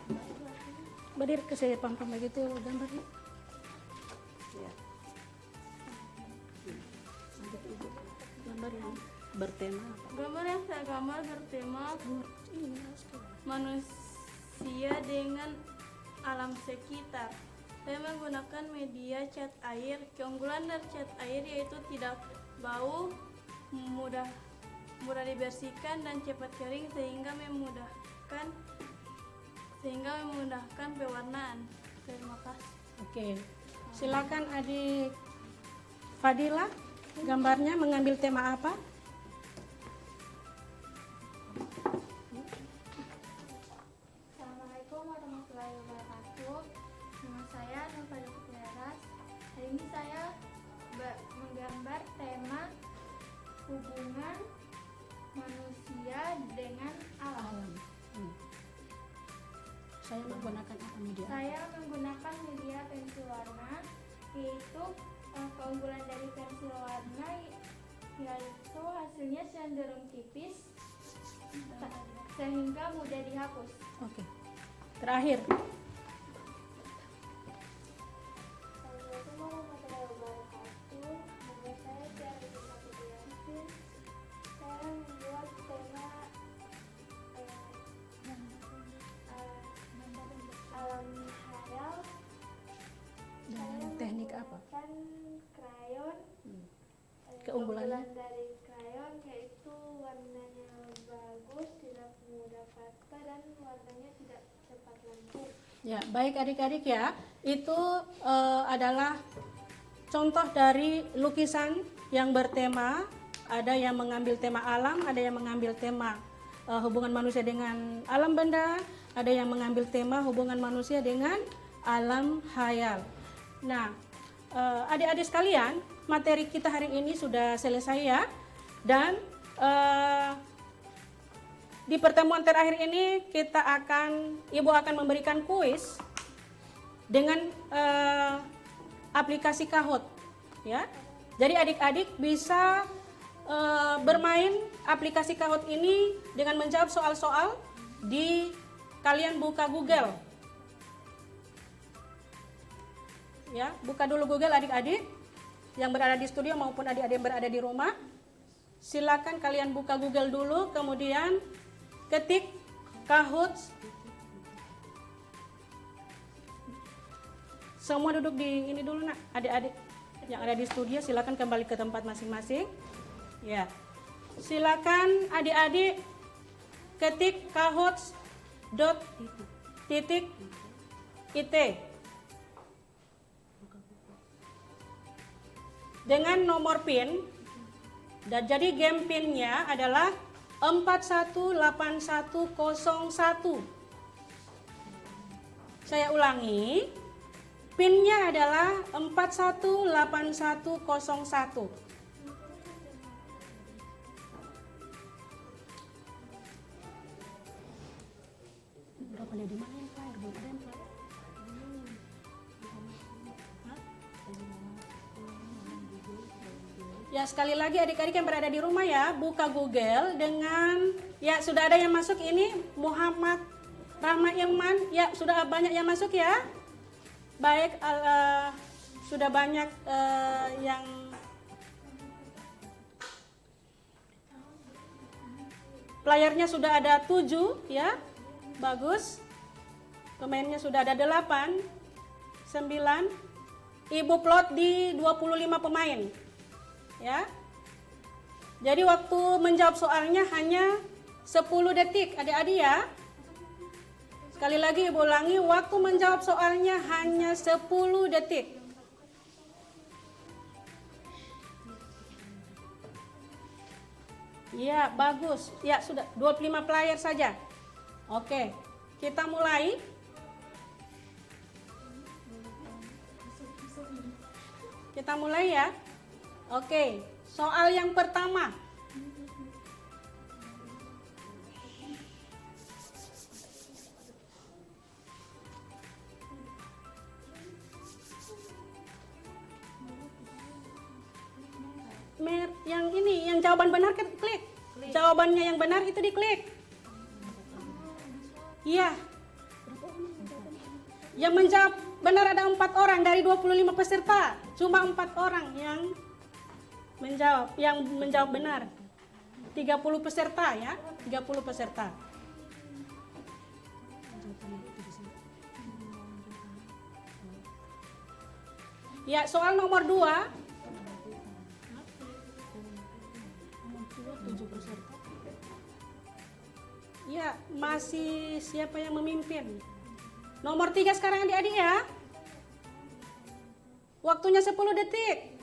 Berdiri ke saya pam-pam begitu gambarnya. Ya. Adik Igit. Gambar yang bertema apa? Gambar yang saya gambar bertema manusia dengan alam sekitar. Saya menggunakan media cat air. Keunggulan dari cat air yaitu tidak bau, mudah dibersihkan dan cepat kering sehingga memudahkan pewarnaan. Terima kasih. Oke. Silakan adik Fadila, gambarnya mengambil tema apa? Assalamualaikum warahmatullahi wabarakatuh. Nama saya Nova Putieras. Hari ini saya menggambar tema hubungan manusia dengan alam. Saya menggunakan apa media? Saya menggunakan media pensil warna, yaitu keunggulan dari pensil warna yaitu hasilnya cenderung tipis sehingga mudah dihapus. Oke. Terakhir. Assalamualaikum warahmatullahi wabarakatuh. Nama saya Tiara Putieras. Saya membuat tema alam hayal. Dengan teknik apa? Menggunakan krayon. Keunggulannya? Dari krayon yaitu warnanya bagus, tidak mudah patah dan warnanya tidak cepat luntur. Ya, baik adik-adik ya. Itu adalah contoh dari lukisan yang bertema. Ada yang mengambil tema alam, ada yang mengambil tema hubungan manusia dengan alam benda, ada yang mengambil tema hubungan manusia dengan alam hayal. Nah, adik-adik sekalian, materi kita hari ini sudah selesai ya. Dan di pertemuan terakhir ini Ibu akan memberikan kuis dengan aplikasi Kahoot, ya. Jadi adik-adik bisa bermain aplikasi Kahoot ini dengan menjawab soal-soal kalian buka Google. Ya, buka dulu Google adik-adik yang berada di studio maupun adik-adik yang berada di rumah. Silakan kalian buka Google dulu, kemudian ketik Kahoot. Semua duduk di ini dulu nak, adik-adik yang ada di studio silakan kembali ke tempat masing-masing. Ya, silakan adik-adik ketik kahoot.it dengan nomor PIN. Dan jadi game PIN-nya adalah 418101. Saya ulangi, PIN-nya adalah 418101. Berapa di mana yang terakhir? Belum ada yang terakhir. Ya, sekali lagi adik-adik yang berada di rumah ya, buka Google dengan, ya sudah ada yang masuk ini, Muhammad Rahma Ilman, ya sudah banyak yang masuk ya. Baik, sudah banyak yang playernya sudah ada 7 ya, bagus. Pemainnya sudah ada 8, 9, Ibu plot di 25 pemain. Ya, jadi waktu menjawab soalnya hanya 10 detik adik-adik ya. Sekali lagi Ibu ulangi, waktu menjawab soalnya hanya 10 detik. Iya, bagus. Ya, sudah 25 player saja. Oke, kita mulai. Kita mulai ya. Oke, soal yang pertama. Yang ini, yang jawaban benar klik. Jawabannya yang benar itu diklik. Iya. Yang menjawab benar ada 4 orang dari 25 peserta. Cuma 4 orang yang menjawab benar. 30 peserta ya, 30 peserta. Ya, soal nomor 2. Ya, masih siapa yang memimpin? Nomor 3 sekarang adik-adik ya. Waktunya 10 detik.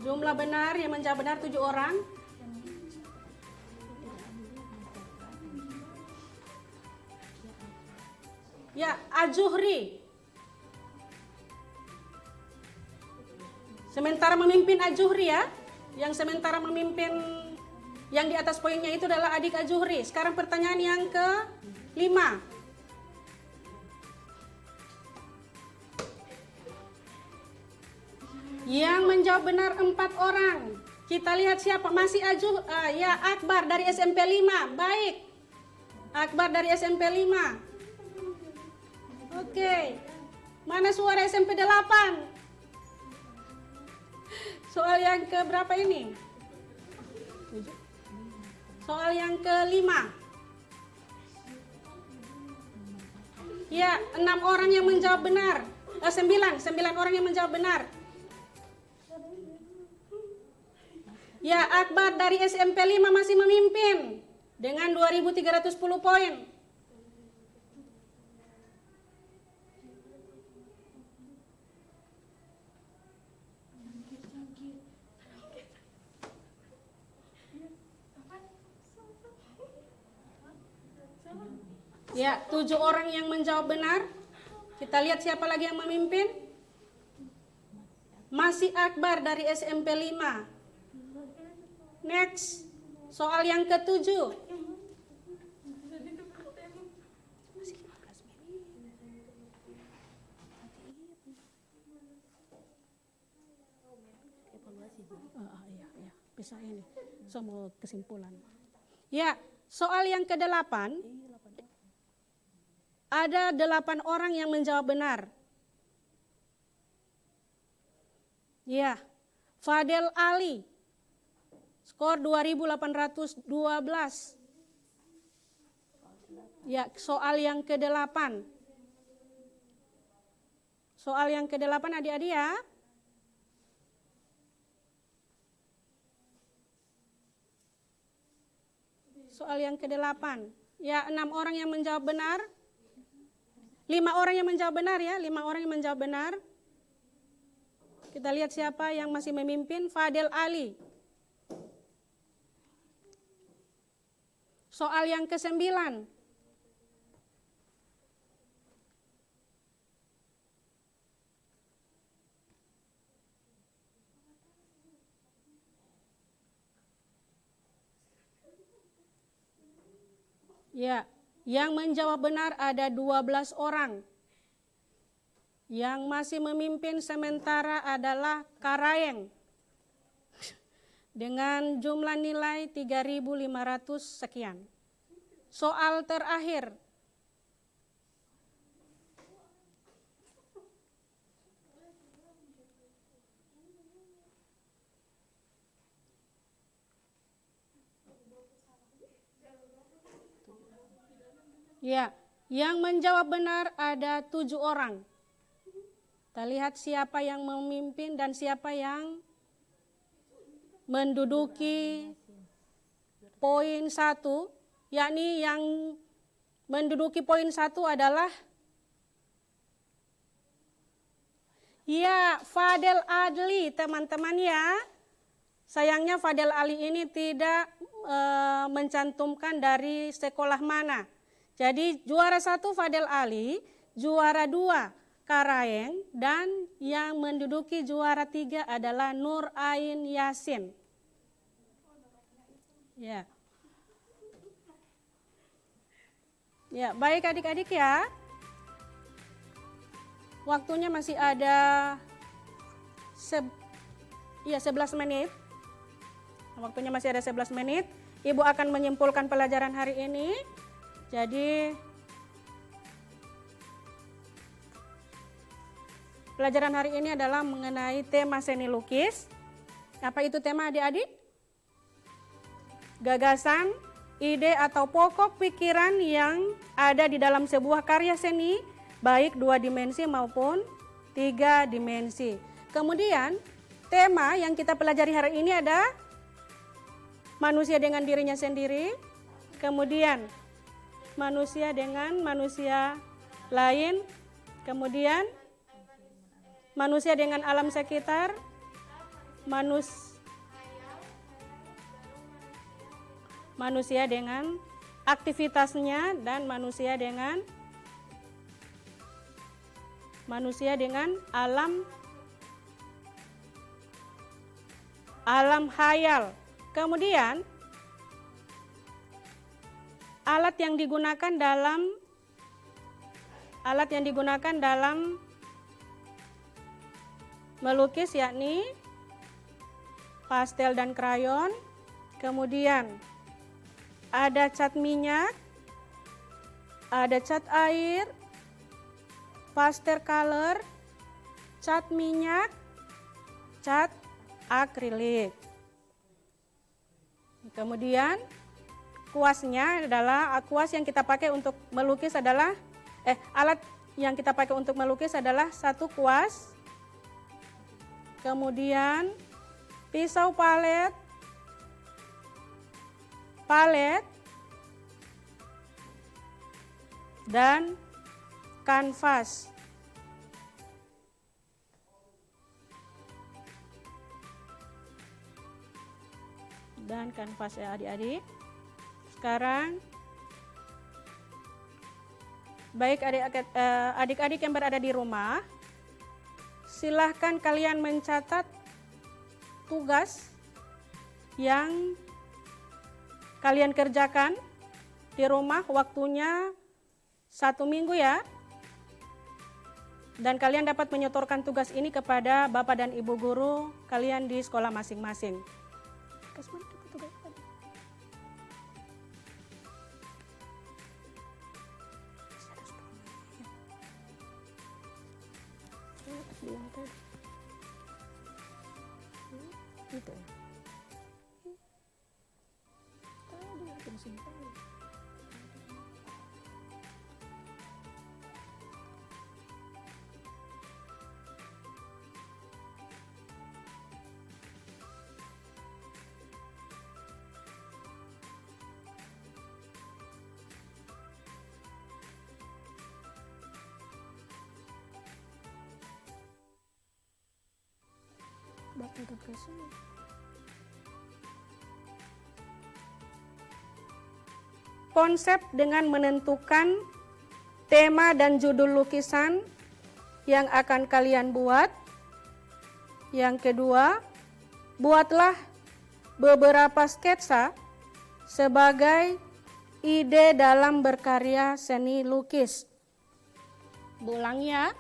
Jumlah benar yang menjawab benar 7 orang. Ya, Ajuhri. Sementara memimpin Ajuhri ya. Yang sementara memimpin yang di atas poinnya itu adalah adik Ajuhri. Sekarang pertanyaan yang ke-5. Yang menjawab benar 4 orang. Kita lihat siapa? Masih ya, Akbar dari SMP 5. Baik. Akbar dari SMP 5. Oke, mana suara SMP 8? Soal yang ke berapa ini? Soal yang ke-5. Ya, 6 orang yang menjawab benar. 9 orang yang menjawab benar. Ya, Akbar dari SMP 5 masih memimpin dengan 2.310 poin. Ya, 7 orang yang menjawab benar. Kita lihat siapa lagi yang memimpin. Masih Akbar dari SMP 5. Next, soal yang ke-7. Bisa ini, semua kesimpulan. Ya, soal yang ke-8. Ada 8 orang yang menjawab benar. Ya, Fadel Ali, skor 2.812. Ya, soal yang ke-8. Soal yang ke-8 adik-adik ya. Soal yang ke-8. Ya, 6 orang yang menjawab benar. 5 orang yang menjawab benar ya, 5 orang yang menjawab benar. Kita lihat siapa yang masih memimpin. Fadel Ali. Soal yang ke-9. Ya, yang menjawab benar ada 12 orang. Yang masih memimpin sementara adalah Karaeng dengan jumlah nilai 3.500 sekian. Soal terakhir. Ya, yang menjawab benar ada 7 orang. Kita lihat siapa yang memimpin dan siapa yang menduduki poin 1, yakni yang menduduki poin 1 adalah ya Fadel Adli, teman-teman ya. Sayangnya Fadel Ali ini tidak mencantumkan dari sekolah mana. Jadi juara 1 Fadel Ali, juara 2 Karaeng, dan yang menduduki juara 3 adalah Nur Ain Yasin. Ya. Ya, baik adik-adik ya. Waktunya masih ada 11 menit. Waktunya masih ada 11 menit. Ibu akan menyimpulkan pelajaran hari ini. Jadi pelajaran hari ini adalah mengenai tema seni lukis. Apa itu tema adik-adik? Gagasan, ide atau pokok pikiran yang ada di dalam sebuah karya seni, baik 2 dimensi maupun 3 dimensi. Kemudian tema yang kita pelajari hari ini ada manusia dengan dirinya sendiri, kemudian manusia dengan manusia lain, kemudian manusia dengan alam sekitar, manusia dengan aktivitasnya, dan manusia dengan alam khayal. Kemudian alat yang digunakan dalam melukis yakni pastel dan krayon. Kemudian ada cat minyak, ada cat air, pastel color, cat minyak, cat akrilik. Kemudian kuasnya adalah kuas yang kita pakai untuk melukis adalah alat yang kita pakai untuk melukis adalah 1 kuas. Kemudian pisau palet, dan kanvas. Dan kanvas ya adik-adik. Sekarang baik adik-adik yang berada di rumah, silahkan kalian mencatat tugas yang kalian kerjakan di rumah, waktunya 1 minggu ya. Dan kalian dapat menyetorkan tugas ini kepada Bapak dan Ibu guru kalian di sekolah masing-masing. Konsep dengan menentukan tema dan judul lukisan yang akan kalian buat. Yang kedua, buatlah beberapa sketsa sebagai ide dalam berkarya seni lukis. Ulang ya.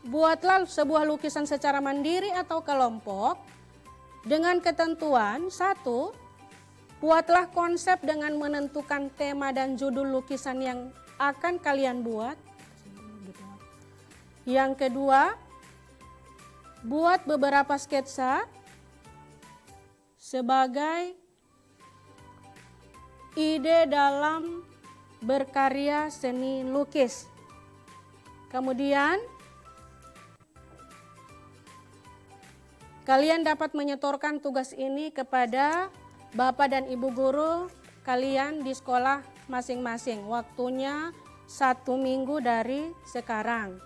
Buatlah sebuah lukisan secara mandiri atau kelompok dengan ketentuan 1. Buatlah konsep dengan menentukan tema dan judul lukisan yang akan kalian buat. Yang kedua, buat beberapa sketsa sebagai ide dalam berkarya seni lukis. Kemudian kalian dapat menyetorkan tugas ini kepada Bapak dan Ibu guru kalian di sekolah masing-masing. Waktunya 1 minggu dari sekarang.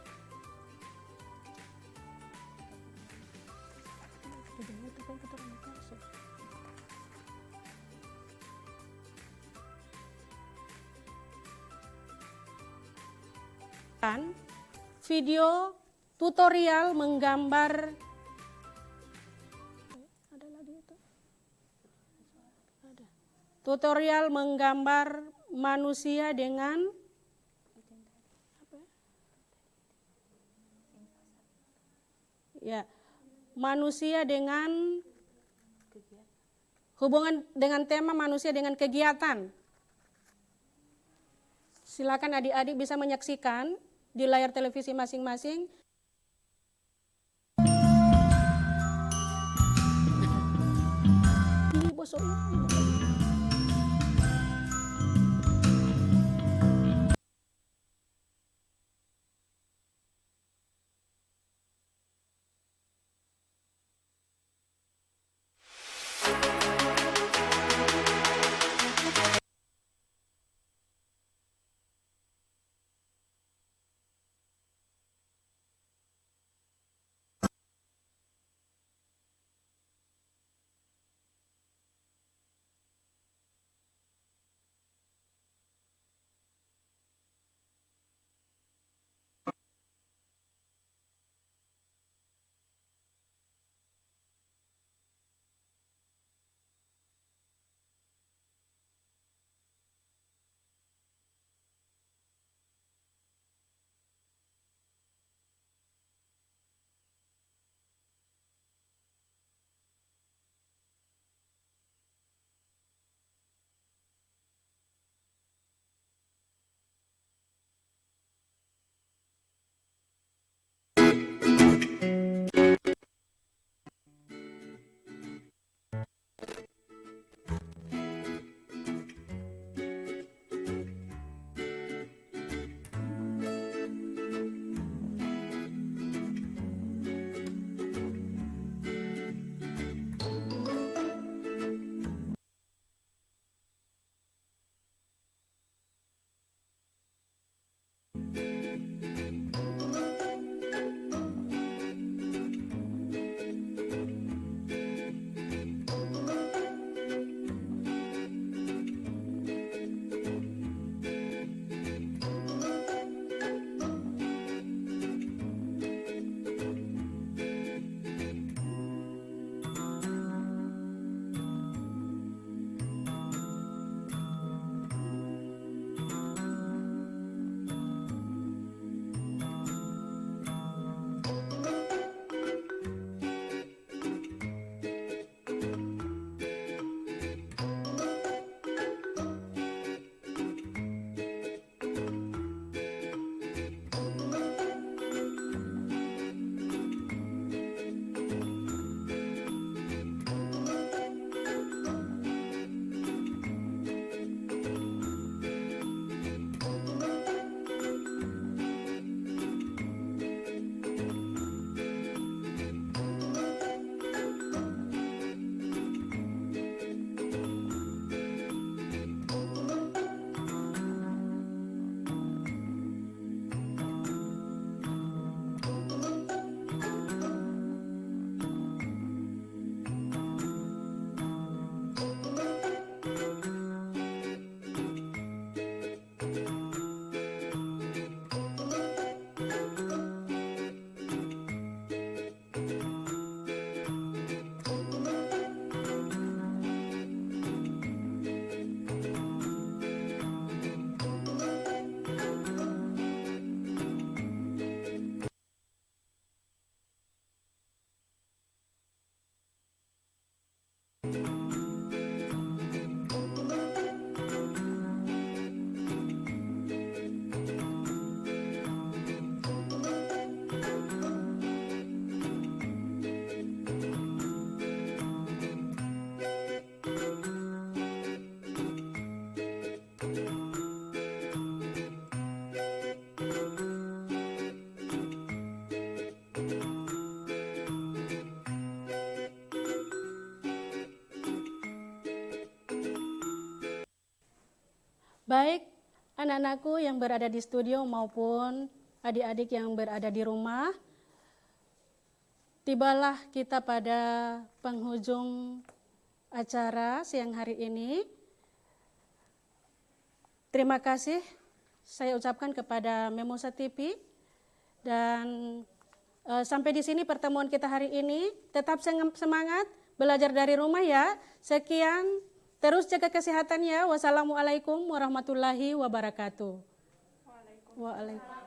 Video tutorial menggambar manusia dengan manusia dengan hubungan dengan tema manusia dengan kegiatan. Silakan adik-adik bisa menyaksikan di layar televisi masing-masing. Ini bosok. Baik anak-anakku yang berada di studio maupun adik-adik yang berada di rumah, tibalah kita pada penghujung acara siang hari ini. Terima kasih saya ucapkan kepada Memosa TV dan sampai di sini pertemuan kita hari ini. Tetap semangat belajar dari rumah ya. Sekian, terus jaga kesehatan ya. Wassalamualaikum warahmatullahi wabarakatuh. Waalaikumsalam.